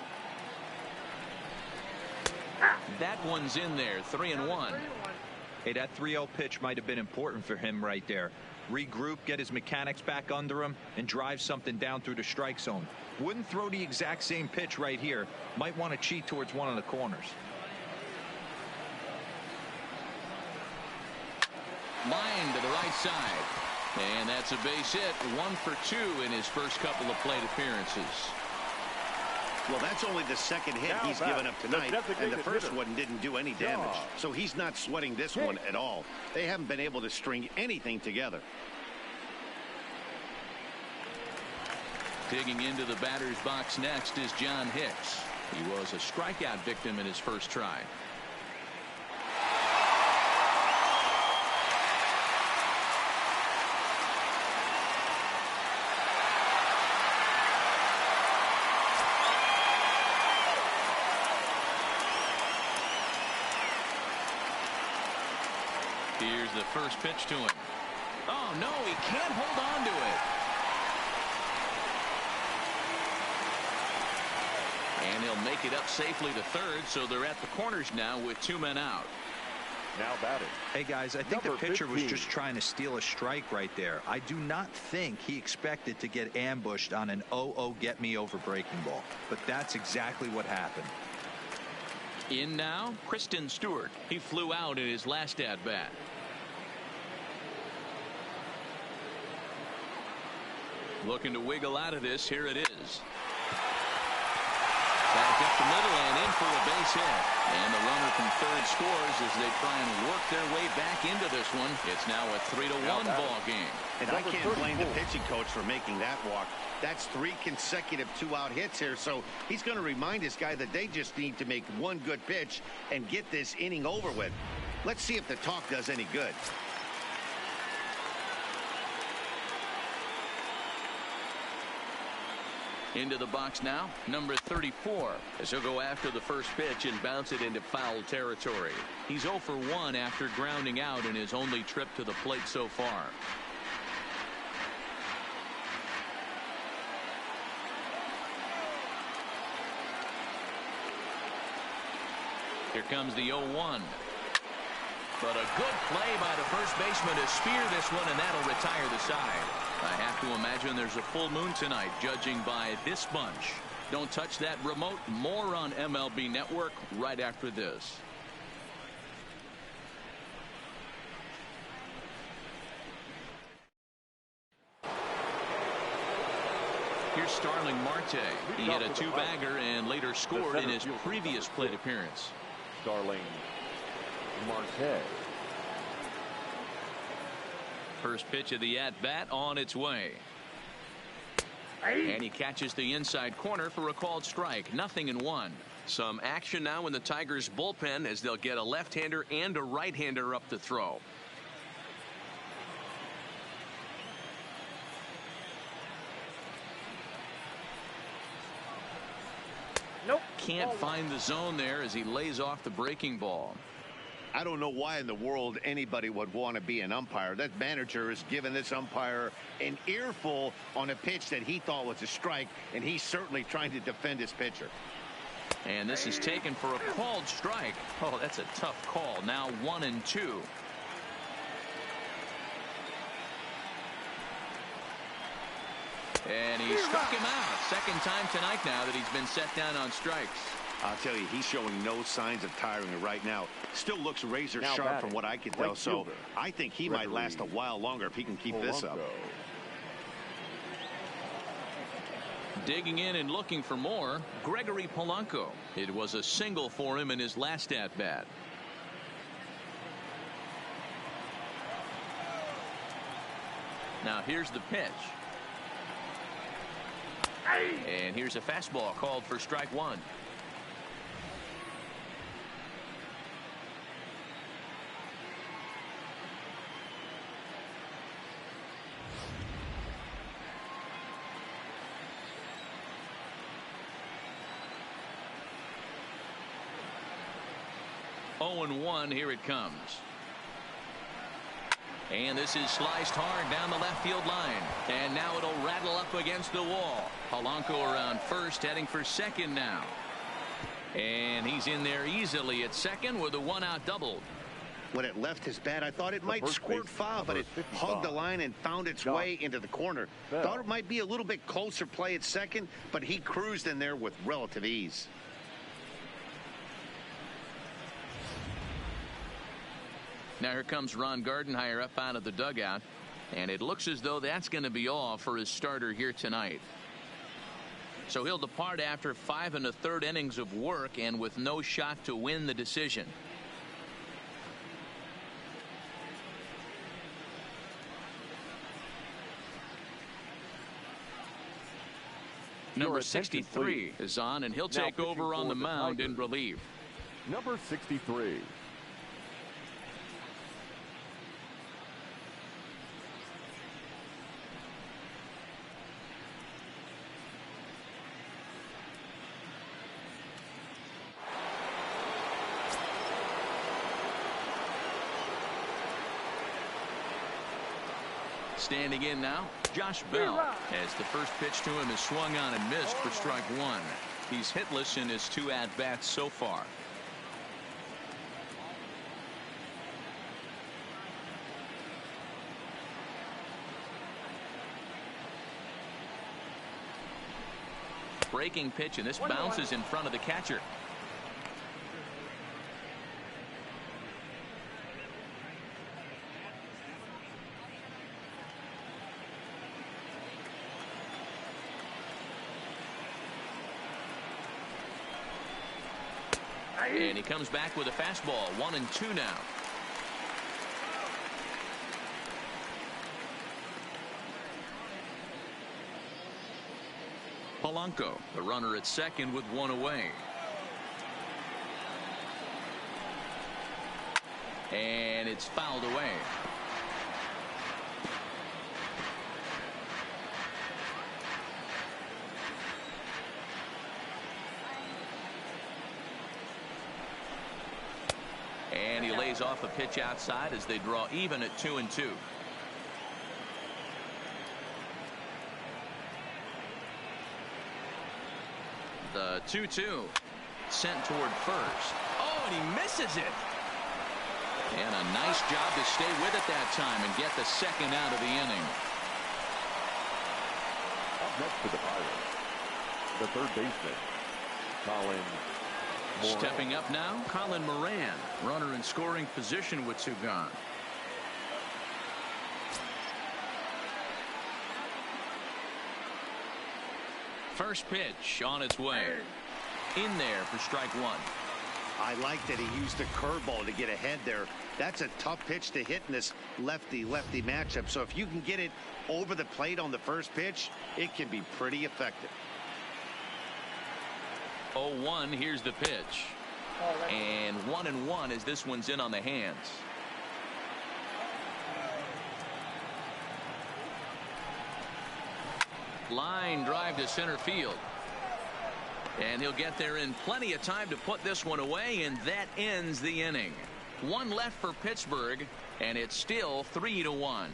That one's in there. 3-1. Hey, that 3-0 pitch might have been important for him right there. Regroup, get his mechanics back under him, and drive something down through the strike zone. Wouldn't throw the exact same pitch right here. Might want to cheat towards one of the corners. Line to the right side. And that's a base hit. 1 for 2 in his first couple of plate appearances. Well, that's only the second hit he's given up tonight, and the first one didn't do any damage. So he's not sweating this one at all. They haven't been able to string anything together. Digging into the batter's box next is John Hicks. He was a strikeout victim in his first try. Here's the first pitch to him. Oh, no, he can't hold on to it. And he'll make it up safely to third, so they're at the corners now with 2 men out. Now batting. Hey, guys, I think the pitcher was just trying to steal a strike right there. I do not think he expected to get ambushed on an 0-0 get-me-over breaking ball. But that's exactly what happened. In now, Kristen Stewart. He flew out in his last at-bat. Looking to wiggle out of this. Here it is. Back up the middle and in for a base hit. And the runner from third scores as they try and work their way back into this one. It's now a 3-1 ball game. And I can't blame the pitching coach for making that walk. That's 3 consecutive 2-out hits here. So he's going to remind this guy that they just need to make one good pitch and get this inning over with. Let's see if the talk does any good. Into the box now, number 34, as he'll go after the first pitch and bounce it into foul territory. He's 0 for 1 after grounding out in his only trip to the plate so far. Here comes the 0-1. But a good play by the first baseman to spear this one, and that'll retire the side. I have to imagine there's a full moon tonight, judging by this bunch. Don't touch that remote. More on MLB Network right after this. Here's Starling Marte. He hit a two-bagger and later scored in his previous plate appearance. Starling Marte. First pitch of the at-bat on its way. And he catches the inside corner for a called strike. 0-1. Some action now in the Tigers bullpen as they'll get a left-hander and a right-hander up to throw. Nope. Can't find the zone there as he lays off the breaking ball. I don't know why in the world anybody would want to be an umpire. That manager has given this umpire an earful on a pitch that he thought was a strike, and he's certainly trying to defend his pitcher. And this is taken for a called strike. Oh, that's a tough call. Now 1-2. And he struck him out. Second time tonight now that he's been set down on strikes. I'll tell you, he's showing no signs of tiring right now. Still looks razor sharp from what I can tell. So I think he might last a while longer if he can keep this up. Digging in and looking for more, Gregory Polanco. It was a single for him in his last at-bat. Now here's the pitch. And here's a fastball called for strike one. Oh, 0-1, here it comes. And this is sliced hard down the left field line. And now it'll rattle up against the wall. Polanco around first, heading for second now. And he's in there easily at second with a one-out double. When it left his bat, I thought it might squirt foul, but it hugged the line and found its way into the corner. Thought it might be a little bit closer play at second, but he cruised in there with relative ease. Now here comes Ron Gardenhire up out of the dugout, and it looks as though that's going to be all for his starter here tonight. So he'll depart after 5 1/3 innings of work and with no shot to win the decision. Number 63 is on, and he'll take over on the mound in relief. Number 63. Standing in now, Josh Bell, as the first pitch to him is swung on and missed for strike one. He's hitless in his 2 at-bats so far. Breaking pitch, and this bounces in front of the catcher. And he comes back with a fastball. 1-2 now. Polanco, the runner at second with 1 away. And it's fouled away. plays off a pitch outside as they draw even at 2-2. The 2-2 sent toward first. Oh, and he misses it. And a nice job to stay with it that time and get the second out of the inning. Up next to the Pirates, the third baseman, Colin Moran. Stepping up now, Colin Moran. Runner in scoring position with 2 gone. First pitch on its way. In there for strike 1. I like that he used the curveball to get ahead there. That's a tough pitch to hit in this lefty-lefty matchup. So if you can get it over the plate on the first pitch, it can be pretty effective. 0-1, here's the pitch. And 1-1 as this one's in on the hands. Line drive to center field. And he'll get there in plenty of time to put this one away, and that ends the inning. 1 left for Pittsburgh, and it's still 3-1.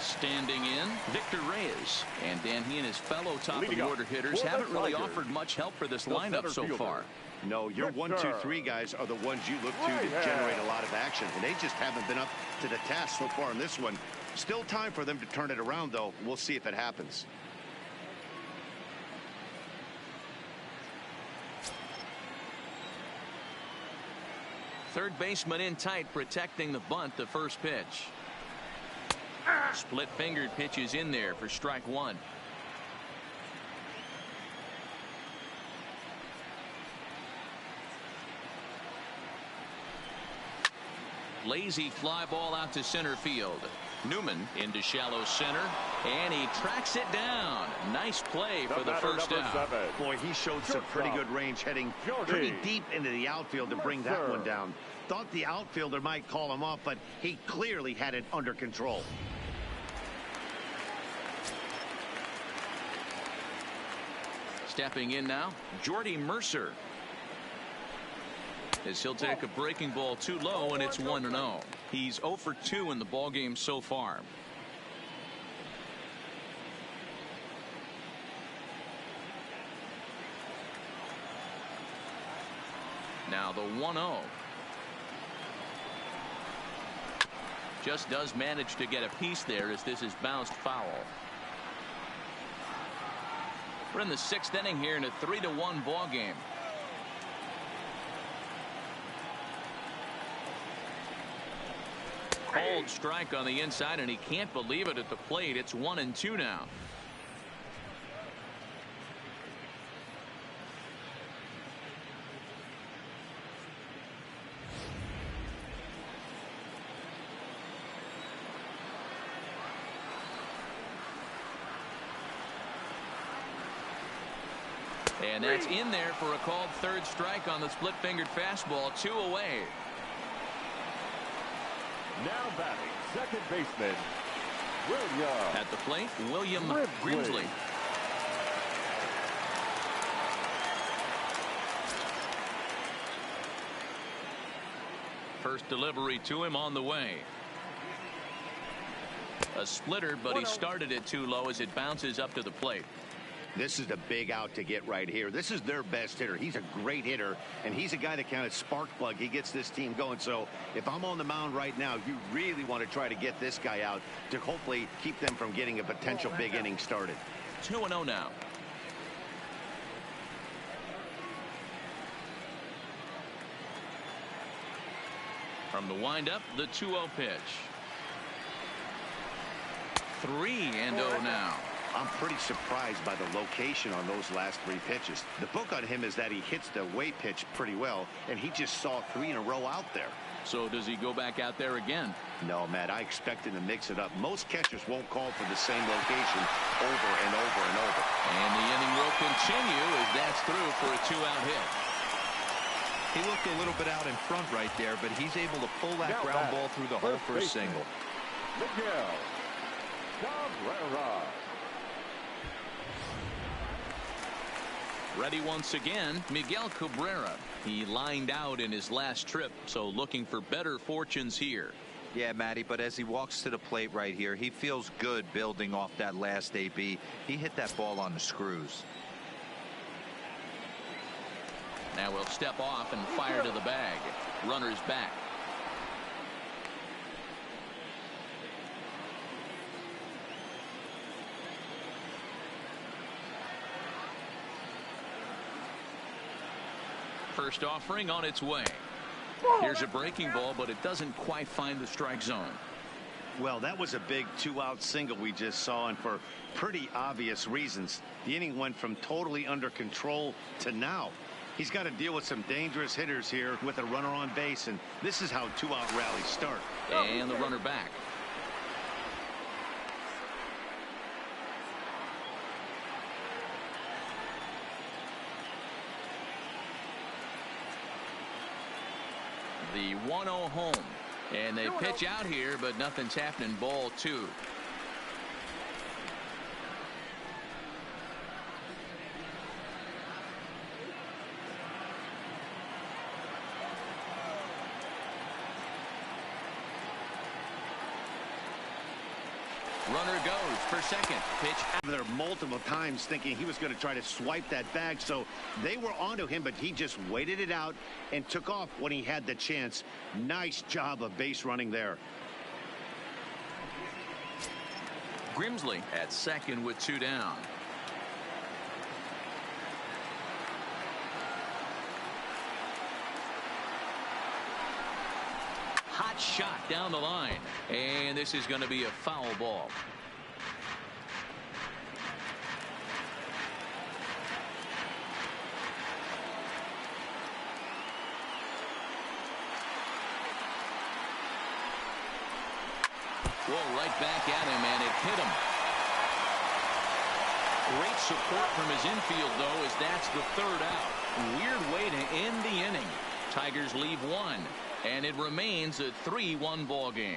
Standing in, Victor Reyes. And Dan, he and his fellow top-of-the-order hitters haven't really offered much help for this lineup so far. No, your 1, 2, 3 guys are the ones you look to generate a lot of action, and they just haven't been up to the task so far in this one. Still time for them to turn it around, though. We'll see if it happens. Third baseman in tight, protecting the bunt, the first pitch. Split-fingered pitches in there for strike 1. Lazy fly ball out to center field. Newman into shallow center, and he tracks it down. Nice play for the first out. Boy, he showed some pretty good range heading pretty deep into the outfield to bring that one down. Thought the outfielder might call him off, but he clearly had it under control. Stepping in now, Jordy Mercer. As he'll take a breaking ball too low, and it's 1-0. He's 0 for 2 in the ballgame so far. Now the 1-0. Just does manage to get a piece there as this is bounced foul. We're in the 6th inning here in a 3-1 ball game. Cold strike on the inside, and he can't believe it at the plate. It's 1-2 now. And that's in there for a called third strike on the split-fingered fastball. 2 away. Now batting, second baseman, William. At the plate, William Grimsley. First delivery to him on the way. A splitter, but he started it too low as it bounces up to the plate. This is the big out to get right here. This is their best hitter. He's a great hitter, and he's a guy that kind of spark plug. He gets this team going. So if I'm on the mound right now, you really want to try to get this guy out to hopefully keep them from getting a potential big inning started. 2-0 now. From the windup, the 2-0 pitch. 3-0 now. I'm pretty surprised by the location on those last 3 pitches. The book on him is that he hits the away pitch pretty well, and he just saw 3 in a row out there. So does he go back out there again? No, Matt, I expect him to mix it up. Most catchers won't call for the same location over and over and over. And the inning will continue as that's through for a 2-out hit. He looked a little bit out in front right there, but he's able to pull that ground ball through the hole for a single. Miguel Cabrera. Ready once again, Miguel Cabrera. He lined out in his last trip, so looking for better fortunes here. Yeah, Matty, but as he walks to the plate right here, he feels good building off that last AB. He hit that ball on the screws. Now we'll step off and fire to the bag. Runners back. First offering on its way. Here's a breaking ball, but it doesn't quite find the strike zone. Well, that was a big 2-out single we just saw, and for pretty obvious reasons. The inning went from totally under control to now. He's got to deal with some dangerous hitters here with a runner on base, and this is how 2-out rallies start. And the runner back. The 1-0 home, and they pitch out here, but nothing's happening. Ball 2. Runner goes for second. Pitch there multiple times thinking he was going to try to swipe that bag, so they were onto him, but he just waited it out and took off when he had the chance. Nice job of base running there. Grimsley at second with 2 down. Hot shot down the line, and this is going to be a foul ball. Whoa, right back at him, and it hit him. Great support from his infield, though, as that's the 3rd out. Weird way to end the inning. Tigers leave 1. And it remains a 3-1 ball game.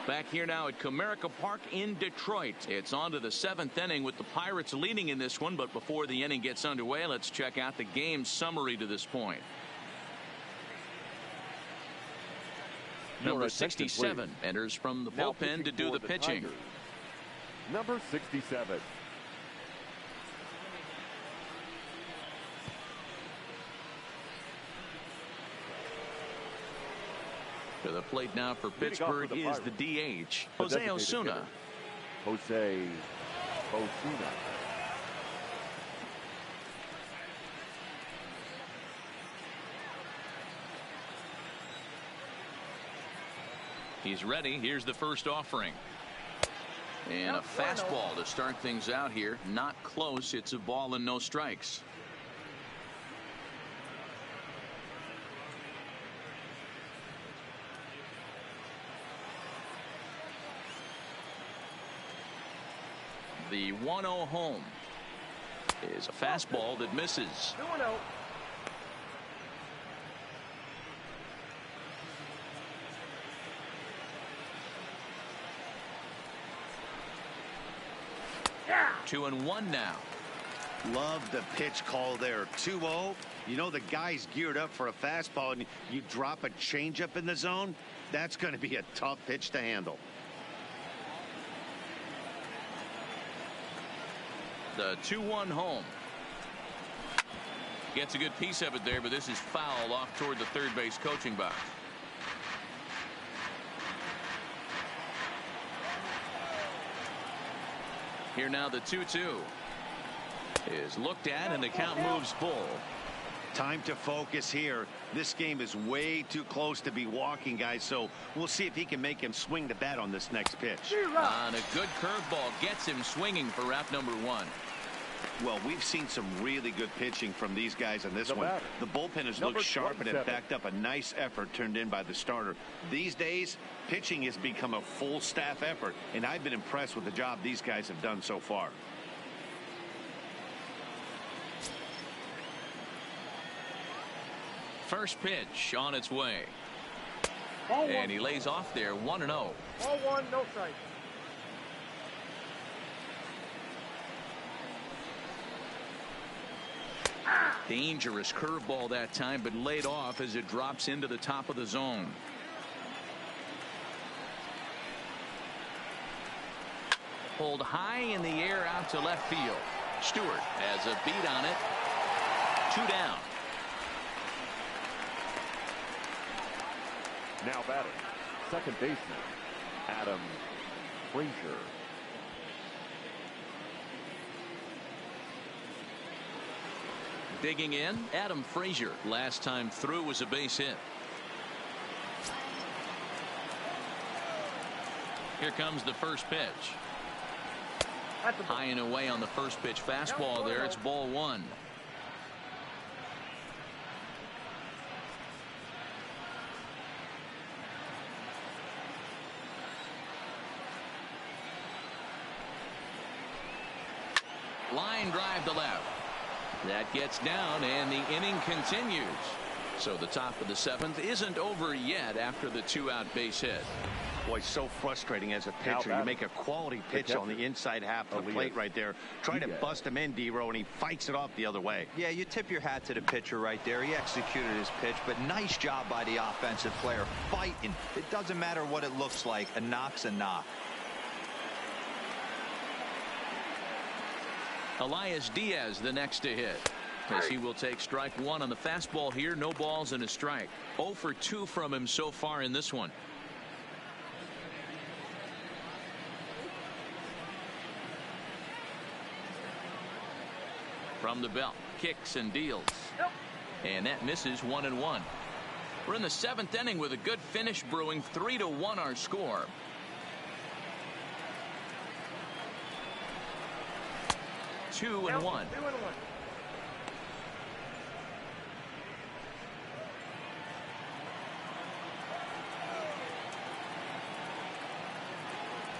Back here now at Comerica Park in Detroit. It's on to the 7th inning with the Pirates leading in this one. But before the inning gets underway, let's check out the game summary to this point. Number 67 enters from the bullpen to do the pitching. Tigers. Number 67. To the plate now for Pittsburgh is the DH, Jose Osuna. Jose Osuna. He's ready. Here's the first offering. And a fastball to start things out here. Not close. It's a ball and no strikes. The 1-0 home is a fastball that misses. 2-0. Yeah. 2-1 now. Love the pitch call there. 2-0. You know the guy's geared up for a fastball, and you drop a changeup in the zone. That's going to be a tough pitch to handle. The 2-1 home. Gets a good piece of it there, but this is foul off toward the third base coaching box. Here now the 2-2 is looked at, and the count moves full. Time to focus here. This game is way too close to be walking, guys, so we'll see if he can make him swing the bat on this next pitch. On a good curveball gets him swinging for wrap number 1. Well, we've seen some really good pitching from these guys on this one. The bullpen has looked sharp and have backed up a nice effort turned in by the starter. These days, pitching has become a full staff effort, and I've been impressed with the job these guys have done so far. First pitch on its way. And he lays off there 1-0. Ball one, no strike. Dangerous curveball that time, but laid off as it drops into the top of the zone. Pulled high in the air out to left field. Stewart has a beat on it. 2 down. Now batting, second baseman, Adam Frazier. Digging in, Adam Frazier. Last time through was a base hit. Here comes the first pitch. High and away on the first pitch fastball there. It's ball one. Line drive to left. That gets down, and the inning continues. So the top of the 7th isn't over yet after the 2-out base hit. Boy, so frustrating as a pitcher. You make a quality pitch on the inside half of the plate right there. Try to bust him in, D-Row, and he fights it off the other way. Yeah, you tip your hat to the pitcher right there. He executed his pitch, but nice job by the offensive player fighting. It doesn't matter what it looks like. A knock's a knock. Elias Diaz the next to hit, as he will take strike one on the fastball here. No balls and a strike. 0 for 2 from him so far in this one. From the belt, kicks and deals, and that misses. 1-1. We're in the 7th inning with a good finish brewing. 3-1 our score. Two and one.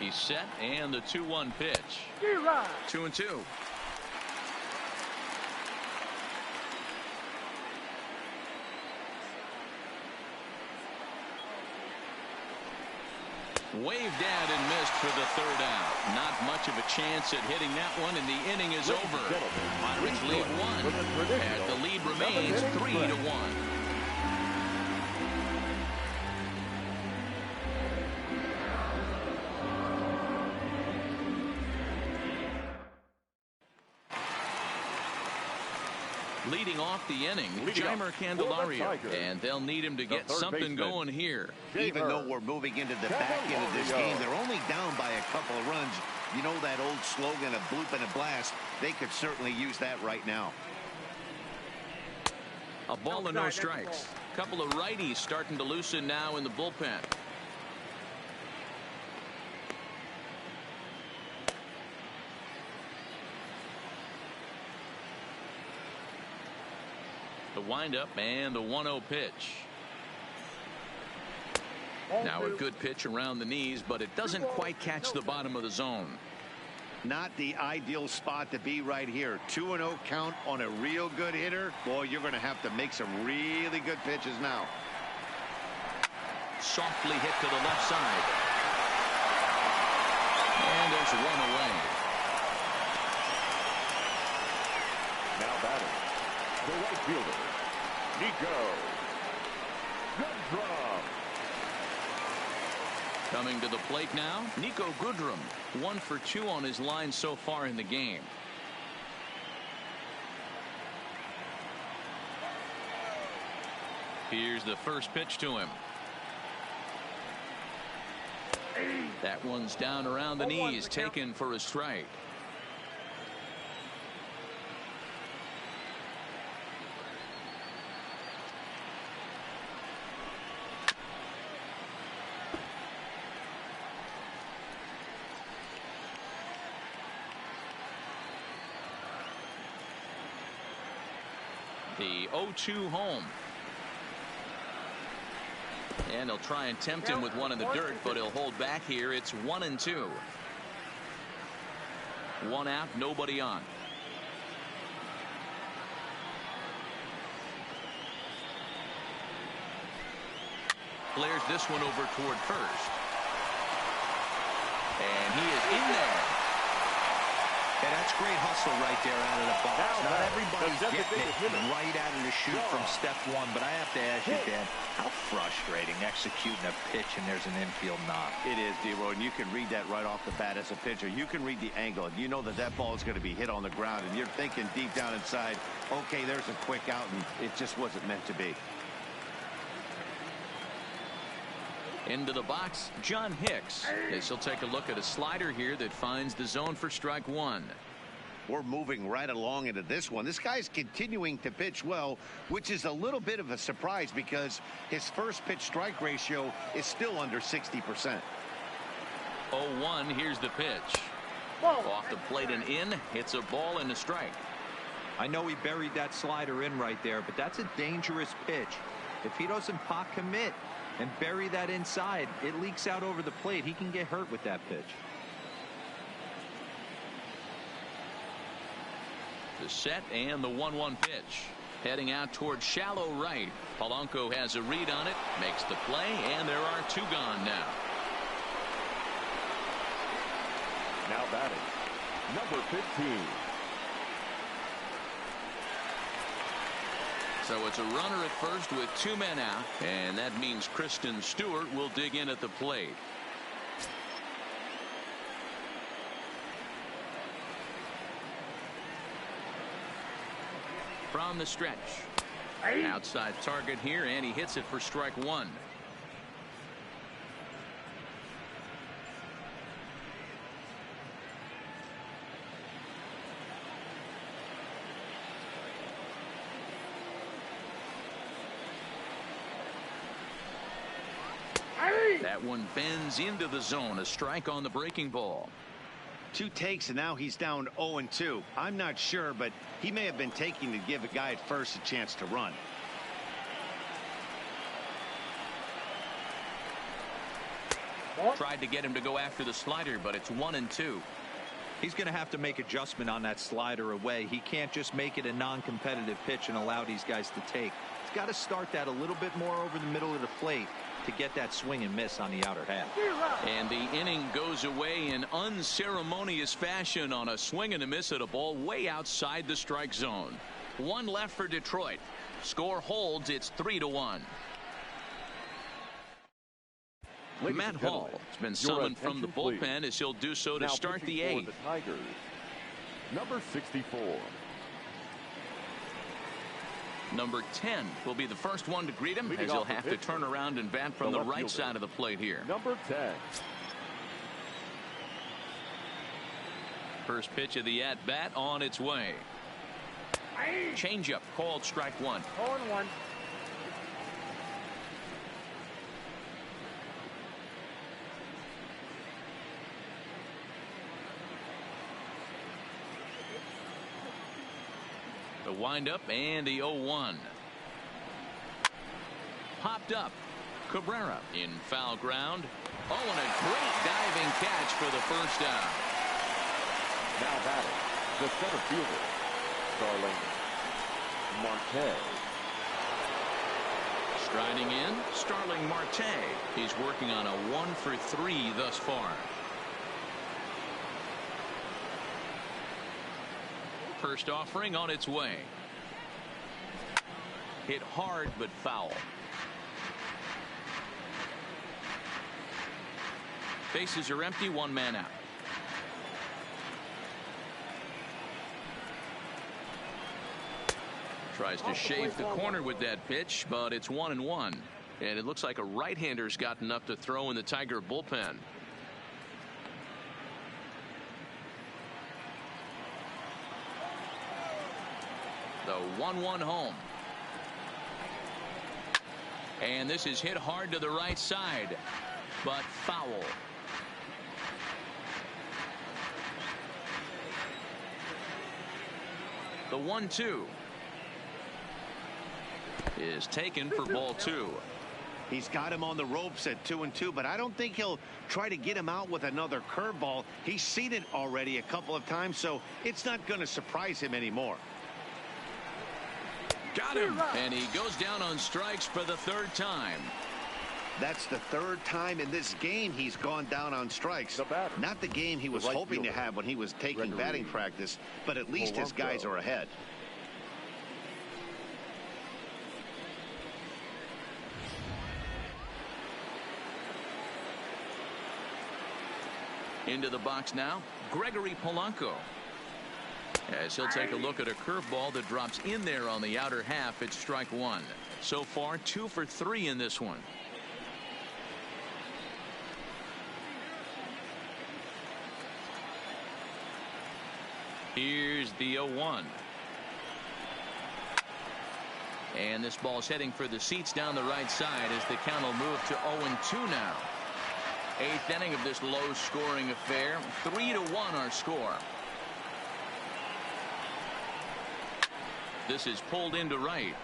He's set, and the 2-1 pitch. 2-2. Waved at and missed for the 3rd out. Not much of a chance at hitting that one, and the inning is over. Pirates lead 1, and the lead remains 3-1. Leading off the inning, Jeimer Candelario, and they'll need him to get something going here. Even though we're moving into the back end of this game, they're only down by a couple of runs. You know that old slogan of bloop and a blast. They could certainly use that right now. A ball and no strikes. Couple of righties starting to loosen now in the bullpen. The windup and the 1-0 pitch. Now a good pitch around the knees, but it doesn't quite catch the bottom of the zone. Not the ideal spot to be right here. 2-0 count on a real good hitter. Boy, you're going to have to make some really good pitches now. Softly hit to the left side. And there's one away. Now batting, the right fielder, Nico Goodrum. Coming to the plate now, Nico Goodrum. 1 for 2 on his line so far in the game. Here's the first pitch to him. That one's down around the knees, taken for a strike. The 0-2 home. And they'll try and tempt him with one in the dirt, but he'll hold back here. It's 1-2. 1 out, nobody on. Flares this one over toward first. And he is in there. Yeah, that's great hustle right there out of the box. Not everybody's getting it right out of the chute from step one, but I have to ask you, Dan, how frustrating executing a pitch and there's an infield knock. It is, D-Roy, and you can read that right off the bat as a pitcher. You can read the angle, and you know that that ball is going to be hit on the ground, and you're thinking deep down inside, okay, there's a quick out, and it just wasn't meant to be. Into the box, John Hicks. As he'll take a look at a slider here that finds the zone for strike one. We're moving right along into this one. This guy's continuing to pitch well, which is a little bit of a surprise because his first pitch strike ratio is still under 60%. 0-1, here's the pitch. Off the plate and in. It's a ball and a strike. I know he buried that slider in right there, but that's a dangerous pitch. If he doesn't pot commit and bury that inside, it leaks out over the plate. He can get hurt with that pitch. The set and the 1-1 pitch. Heading out towards shallow right. Polanco has a read on it, makes the play, and there are two gone now. Now batting, number 15. So it's a runner at first with two men out, and that means Kristen Stewart will dig in at the plate. From the stretch. Outside target here, and he hits it for strike one. That one bends into the zone. A strike on the breaking ball. Two takes, and now he's down 0-2. I'm not sure, but he may have been taking to give a guy at first a chance to run. Tried to get him to go after the slider, but it's 1-2. He's going to have to make adjustment on that slider away. He can't just make it a non-competitive pitch and allow these guys to take. He's got to start that a little bit more over the middle of the plate to get that swing and miss on the outer half. And the inning goes away in unceremonious fashion on a swing and a miss at a ball way outside the strike zone. One left for Detroit. Score holds. It's 3-1. Matt Hall has been summoned from the bullpen as he'll do so to start the eighth. The Tigers, number 64. Number 10 will be the first one to greet him, as he'll have to turn around and bat from the right side of the plate here. Number 10. First pitch of the at-bat on its way. Changeup called strike one. 0-1. The windup and the 0-1. Popped up. Cabrera in foul ground. Oh, and a great diving catch for the first out. Now batting, the center fielder, Starling Marte. Striding in, Starling Marte. He's working on a 1-for-3 thus far. First offering on its way. Hit hard but foul. Bases are empty, one man out. Tries to shave the corner with that pitch, but it's 1-1. And it looks like a right-hander's gotten up to throw in the Tiger bullpen. The 1-1 home. And this is hit hard to the right side, but foul. The 1-2 is taken for ball two. He's got him on the ropes at 2-2, but I don't think he'll try to get him out with another curveball. He's seen it already a couple of times, so it's not going to surprise him anymore. Got him, and he goes down on strikes for the third time. That's the third time in this game he's gone down on strikes. Not the game he was hoping to have when he was taking batting practice, but at least his guys are ahead. Into the box now, Gregory Polanco. As he'll take a look at a curveball that drops in there on the outer half. It's strike one. So far 2 for 3 in this one. Here's the 0-1. And this ball's heading for the seats down the right side as the count will move to 0-2 now. 8th inning of this low-scoring affair. 3-1 our score. This is pulled into right.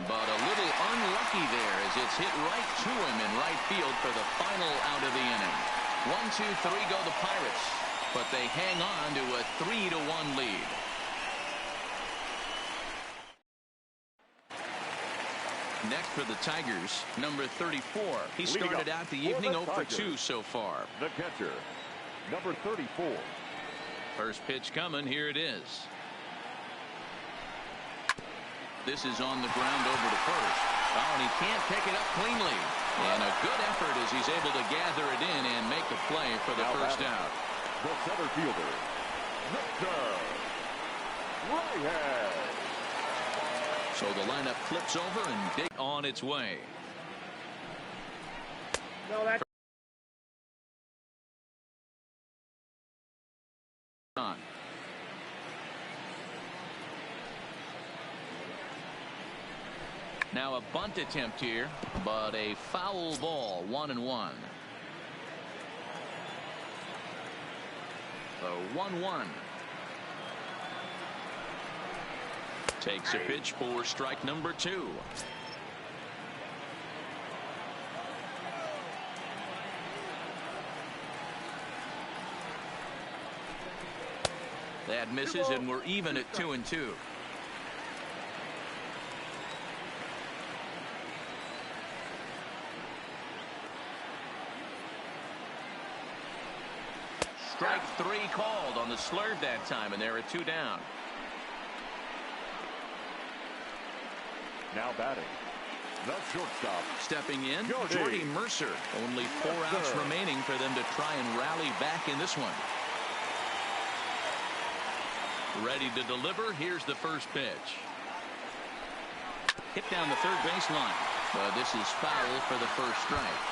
But a little unlucky there as it's hit right to him in right field for the final out of the inning. 1-2-3 go the Pirates, but they hang on to a 3-1 lead. Next for the Tigers, number 34. He started out the evening 0 for 2 so far. The catcher, number 34. First pitch coming. Here it is. This is on the ground over to first. Oh, and he can't pick it up cleanly. And a good effort as he's able to gather it in and make the play for the first out. The center fielder, Victor Reyes. So the lineup flips over and dig on its way. No, that's on. Now a bunt attempt here, but a foul ball. 1-1. The 1-1. Takes a pitch for strike number 2. That misses, and we're even at 2-2. Strike 3 called on the slurve that time, and there are 2 down. Now batting, the shortstop. Stepping in, Jordy Mercer. Only 4 outs remaining for them to try and rally back in this one. Ready to deliver. Here's the first pitch. Hit down the third baseline. But this is foul for the first strike.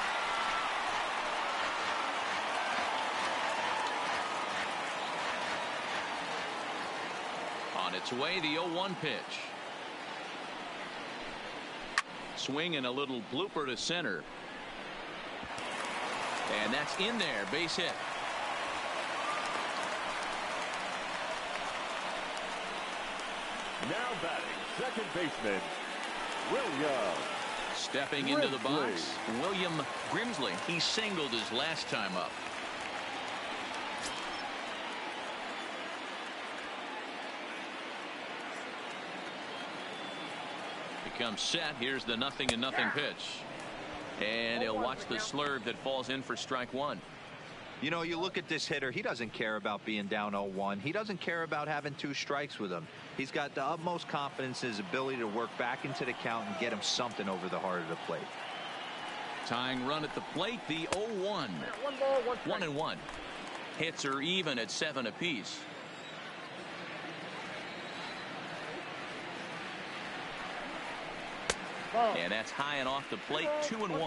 On its way, the 0-1 pitch. Swing and a little blooper to center. And that's in there. Base hit. Now batting, second baseman, William. Stepping into the box, William Grimsley. He singled his last time up. Comes set. Here's the 0-0 pitch, and he'll watch the slurve that falls in for strike 1. You know, you look at this hitter, he doesn't care about being down 0-1. He doesn't care about having 2 strikes with him. He's got the utmost confidence in his ability to work back into the count and get him something over the heart of the plate. Tying run at the plate, the 0-1. 1 ball, 1 strike. 1-1. Hits are even at 7 apiece. And that's high and off the plate. 2-1. Hit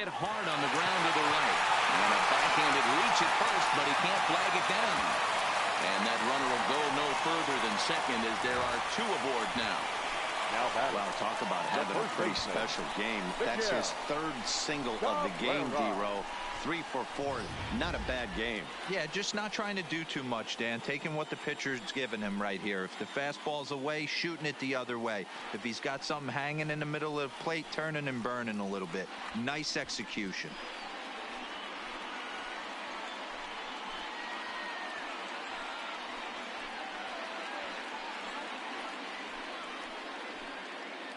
hard on the ground to the right. And a backhanded reach at first, but he can't flag it down. And that runner will go no further than second as there are 2 aboard now. Well, talk about having a pretty special game. That's his 3rd single of the game, D-Row. 3 for 4. Not a bad game. Yeah, just not trying to do too much, Dan. Taking what the pitcher's giving him right here. If the fastball's away, shooting it the other way. If he's got something hanging in the middle of the plate, turning and burning a little bit. Nice execution.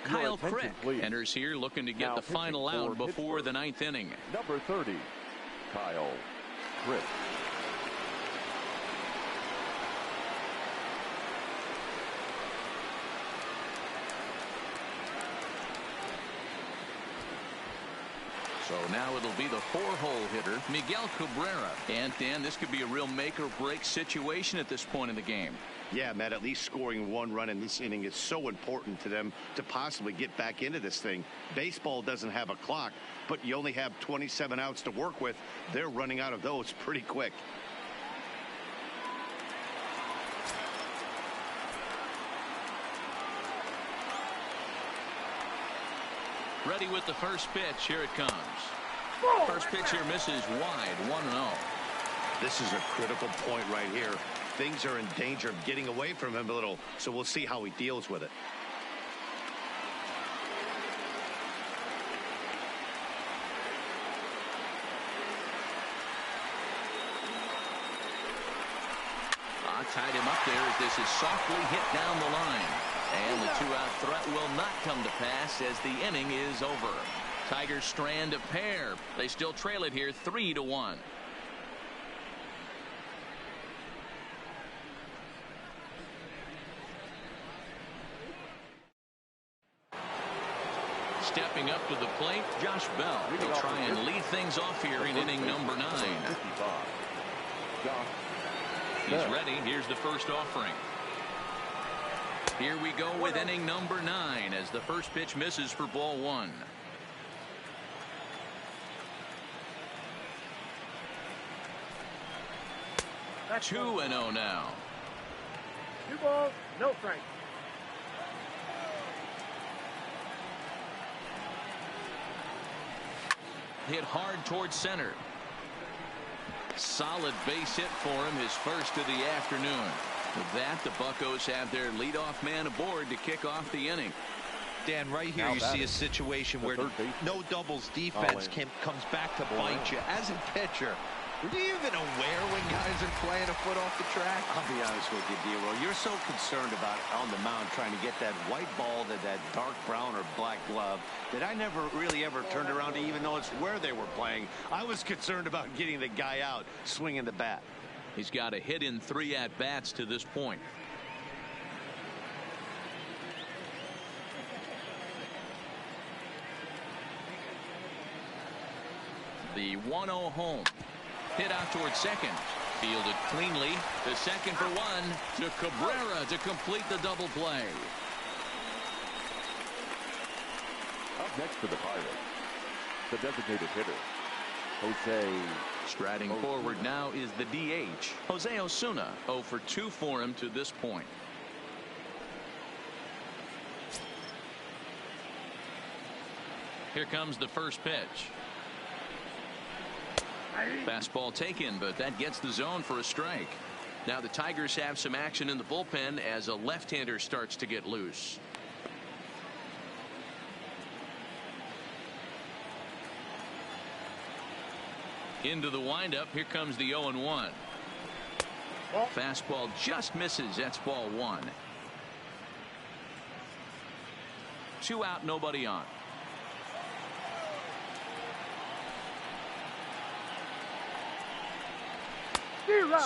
Kyle Crick enters here looking to get the final out before the 9th inning. Number 30, Kyle Crick. So now it'll be the 4-hole hitter, Miguel Cabrera. And Dan, this could be a real make or break situation at this point in the game. Yeah, Matt, at least scoring 1 run in this inning is so important to them to possibly get back into this thing. Baseball doesn't have a clock, but you only have 27 outs to work with. They're running out of those pretty quick. Ready with the first pitch. Here it comes. First pitch here misses wide, 1-0. This is a critical point right here. Things are in danger of getting away from him a little, so we'll see how he deals with it. Tied him up there as this is softly hit down the line. And the 2-out threat will not come to pass as the inning is over. Tigers strand a pair. They still trail it here 3-1. Stepping up to the plate, Josh Bell. He'll try and lead things off here in inning number 9. He's ready. Here's the first offering. Here we go with inning number 9 as the first pitch misses for ball 1. That's 2-0 now. 2 balls, no strikes. Hit hard towards center. Solid base hit for him, his first of the afternoon. With that, the Buccos have their leadoff man aboard to kick off the inning. Dan, right here you see a situation where no doubles defense comes back to bite you. As a pitcher, are you even aware when guys are playing a foot off the track? I'll be honest with you, D-Roll. You're so concerned about on the mound trying to get that white ball to that dark brown or black glove that I never really ever turned around to even notice where they were playing. I was concerned about getting the guy out swinging the bat. He's got a hit in 3 at-bats to this point. The 1-0 home. Hit out towards second. Fielded cleanly. To second for 1. To Cabrera to complete the double play. Up next for the Pirates, the designated hitter, Jose. Striding forward now is the DH, Jose Osuna. 0 for 2 for him to this point. Here comes the first pitch. Fastball taken, but that gets the zone for a strike. Now the Tigers have some action in the bullpen as a left-hander starts to get loose. Into the windup. Here comes the 0-1. Fastball just misses. That's ball 1. 2 out, nobody on.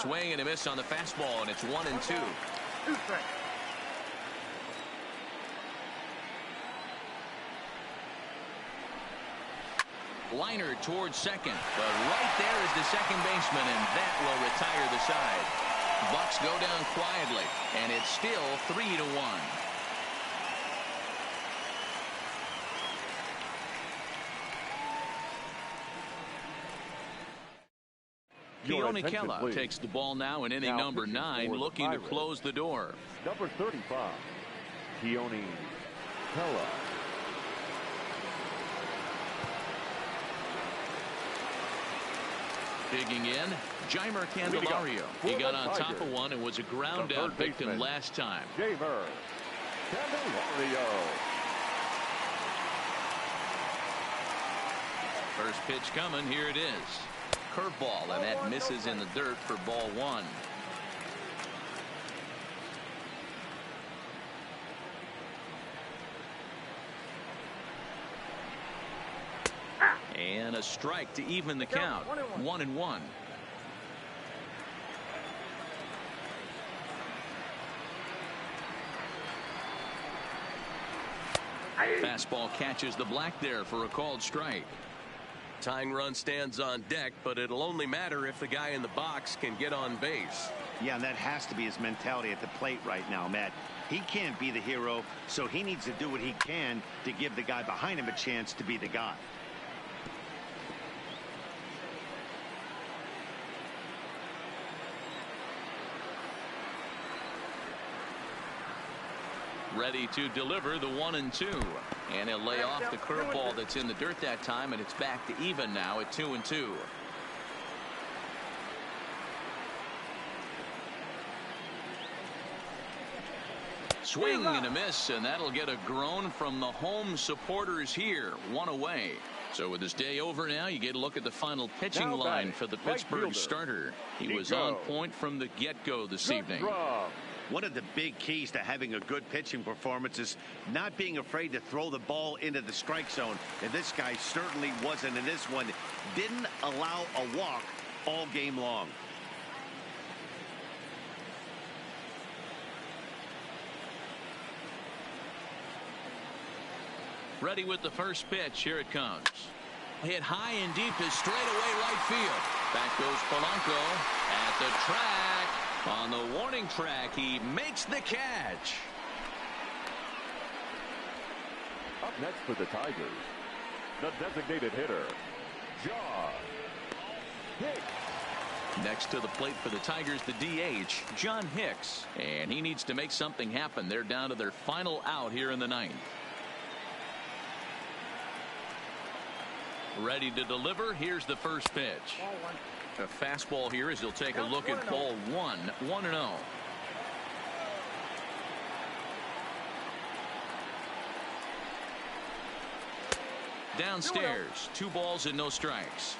Swing and a miss on the fastball, and it's 1-2. 2 strikes. Liner towards second, but right there is the second baseman, and that will retire the side. Bucks go down quietly, and it's still 3-1. Keone Kela takes the ball now in inning number 9, looking to close the door. Number 35, Keone Kela. Digging in, Jeimer Candelario. He got on top of one and was a ground out victim last time. Jeimer Candelario. First pitch coming. Here it is. Curveball, and that misses in the dirt for ball 1. And a strike to even the count. 1-1. Fastball catches the black there for a called strike. Tying run stands on deck, but it'll only matter if the guy in the box can get on base. Yeah, and that has to be his mentality at the plate right now, Matt. He can't be the hero, so he needs to do what he can to give the guy behind him a chance to be the guy. Ready to deliver the 1-2. And he'll lay off the curveball that's in the dirt that time, and it's back to even now at 2-2. Swing and a miss, and that'll get a groan from the home supporters here. One away. So with this day over now, you get a look at the final pitching line for the Pittsburgh starter. He was on point from the get-go this evening. One of the big keys to having a good pitching performance is not being afraid to throw the ball into the strike zone. And this guy certainly wasn't in this one. Didn't allow a walk all game long. Ready with the first pitch. Here it comes. Hit high and deep to straightaway right field. Back goes Polanco at the track. On the warning track, he makes the catch. Up next for the Tigers, the designated hitter, John Hicks. Next to the plate for the Tigers, the DH, John Hicks. And he needs to make something happen. They're down to their final out here in the ninth. Ready to deliver. Here's the first pitch. A fastball here as he'll take a look at ball 1. 1-0. Downstairs, 2 balls and no strikes.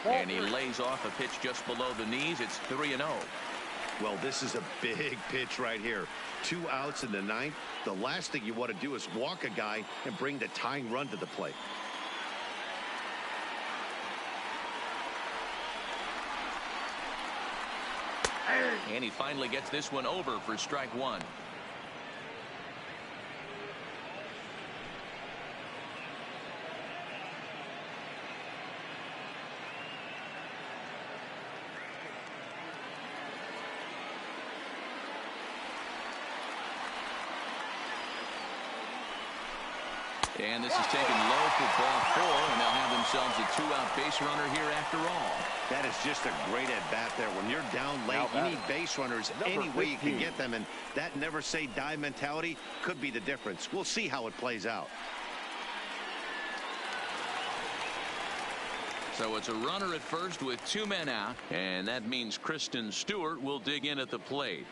And he lays off a pitch just below the knees. It's 3-0. Well, this is a big pitch right here. 2 outs in the ninth. The last thing you want to do is walk a guy and bring the tying run to the plate. And he finally gets this one over for strike 1. And this is taken low for ball 4, and they'll have themselves a 2-out base runner here after all. That is just a great at-bat there. When you're down late, you need base runners any way you can get them, and that never-say-die mentality could be the difference. We'll see how it plays out. So it's a runner at first with 2 men out, and that means Kristen Stewart will dig in at the plate.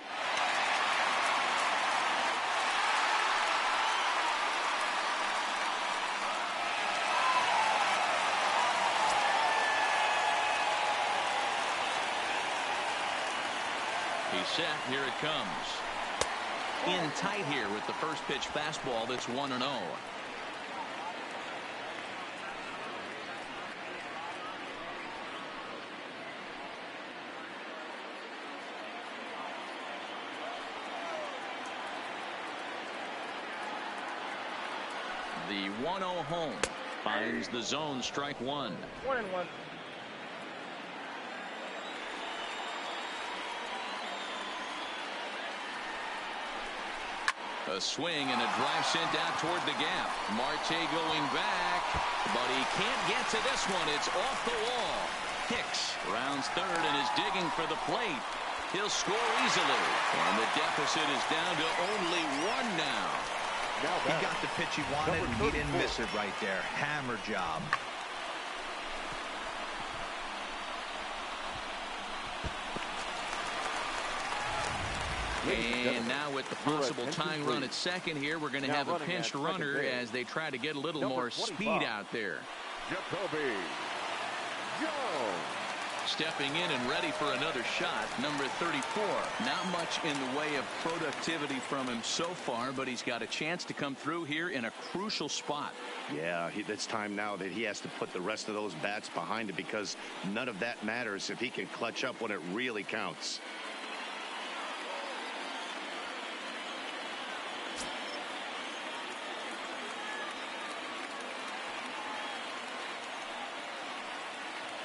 He's set. Here it comes. In tight here with the first pitch fastball. That's 1-0. The 1-0 home finds the zone. Strike 1. 1-1. A swing and a drive sent out toward the gap. Marte going back, but he can't get to this one. It's off the wall. Hicks rounds third and is digging for the plate. He'll score easily, and the deficit is down to only 1 now. He got the pitch he wanted, and he didn't miss it right there. Hammer job. And now with the possible tying run at second here, we're going to have a pinched runner as they try to get a little more speed out there. Jacoby Jones. Stepping in and ready for another shot, number 34. Not much in the way of productivity from him so far, but he's got a chance to come through here in a crucial spot. Yeah, it's time now that he has to put the rest of those bats behind it, because none of that matters if he can clutch up when it really counts.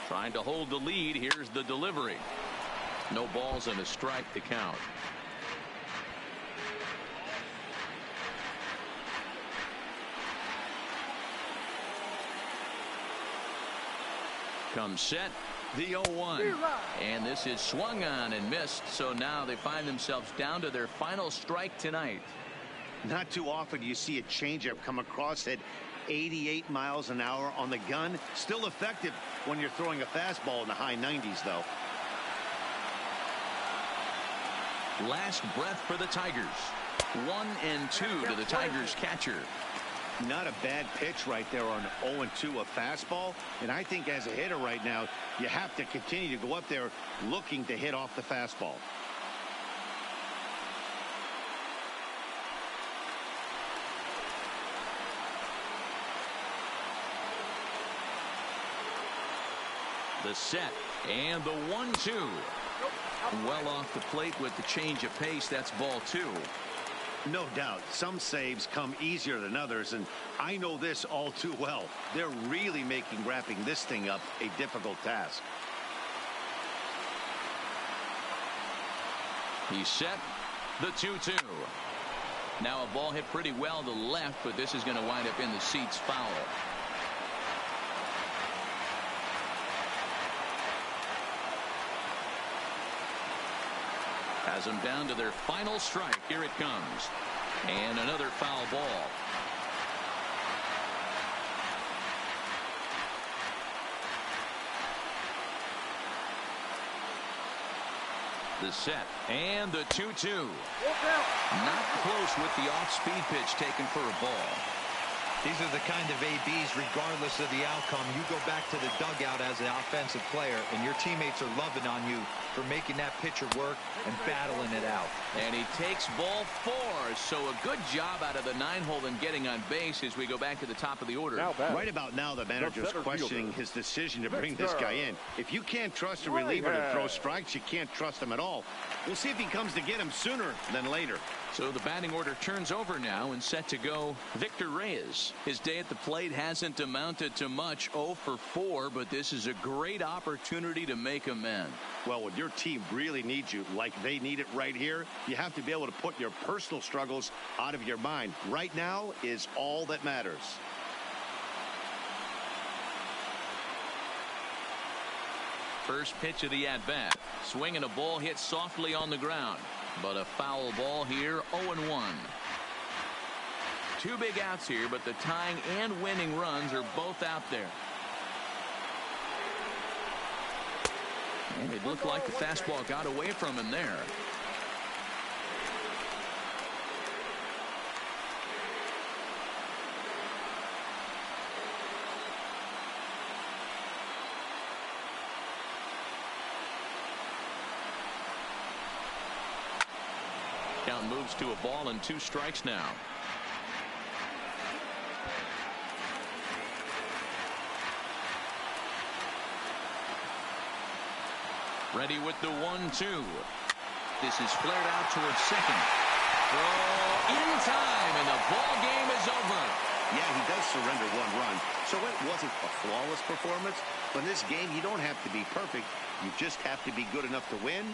Trying to hold the lead. Here's the delivery. No balls and a strike to count. Comes set. The 0-1. And this is swung on and missed. So now they find themselves down to their final strike tonight. Not too often you see a changeup come across at 88 miles an hour on the gun. Still effective when you're throwing a fastball in the high 90s, though. Last breath for the Tigers. 1-2 to the Tigers catcher. Not a bad pitch right there on 0-2, a fastball. And I think as a hitter right now, you have to continue to go up there looking to hit off the fastball. The set and the 1-2. Well off the plate with the change of pace. That's ball 2. No doubt some saves come easier than others, and I know this all too well. They're really making wrapping this thing up a difficult task. He's set. The 2-2. Now a ball hit pretty well to the left, but this is going to wind up in the seats foul. Has them down to their final strike. Here it comes. And another foul ball. The set and the 2-2. Not close with the off-speed pitch taken for a ball. These are the kind of ABs, regardless of the outcome. You go back to the dugout as an offensive player, and your teammates are loving on you for making that pitcher work and battling it out. And he takes ball 4. So a good job out of the 9-hole and getting on base as we go back to the top of the order. Right about now, the manager's questioning his decision to bring this guy in. If you can't trust a reliever to throw strikes, you can't trust him at all. We'll see if he comes to get him sooner than later. So the batting order turns over now and set to go Victor Reyes. His day at the plate hasn't amounted to much, 0 for 4, but this is a great opportunity to make amends. Well, when your team really needs you like they need it right here, you have to be able to put your personal struggles out of your mind. Right now is all that matters. First pitch of the at-bat. Swinging a ball hit softly on the ground. But a foul ball here, 0-1. 2 big outs here, but the tying and winning runs are both out there. And it looked like the fastball got away from him there. Count moves to a ball and 2 strikes now. Ready with the 1-2. This is flared out towards second. Throw in time, and the ball game is over. Yeah, he does surrender 1 run, so it wasn't a flawless performance. But in this game, you don't have to be perfect. You just have to be good enough to win,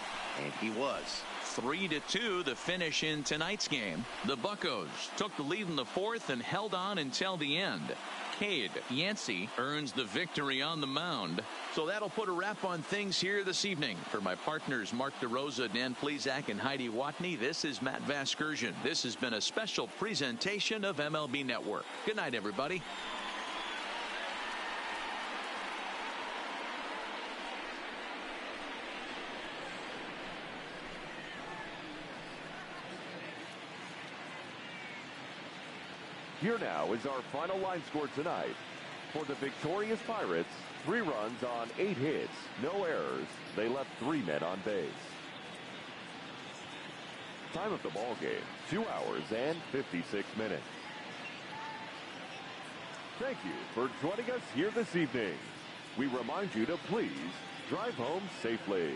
and he was. 3-2 the finish in tonight's game. The Buccos took the lead in the 4th and held on until the end. Cade Yancey earns the victory on the mound. So that'll put a wrap on things here this evening. For my partners Mark DeRosa, Dan Plesac, and Heidi Watney, this is Matt Vasgersian. This has been a special presentation of MLB Network. Good night, everybody. Here now is our final line score tonight. For the victorious Pirates, 3 runs on 8 hits, no errors. They left 3 men on base. Time of the ball game, 2 hours and 56 minutes. Thank you for joining us here this evening. We remind you to please drive home safely.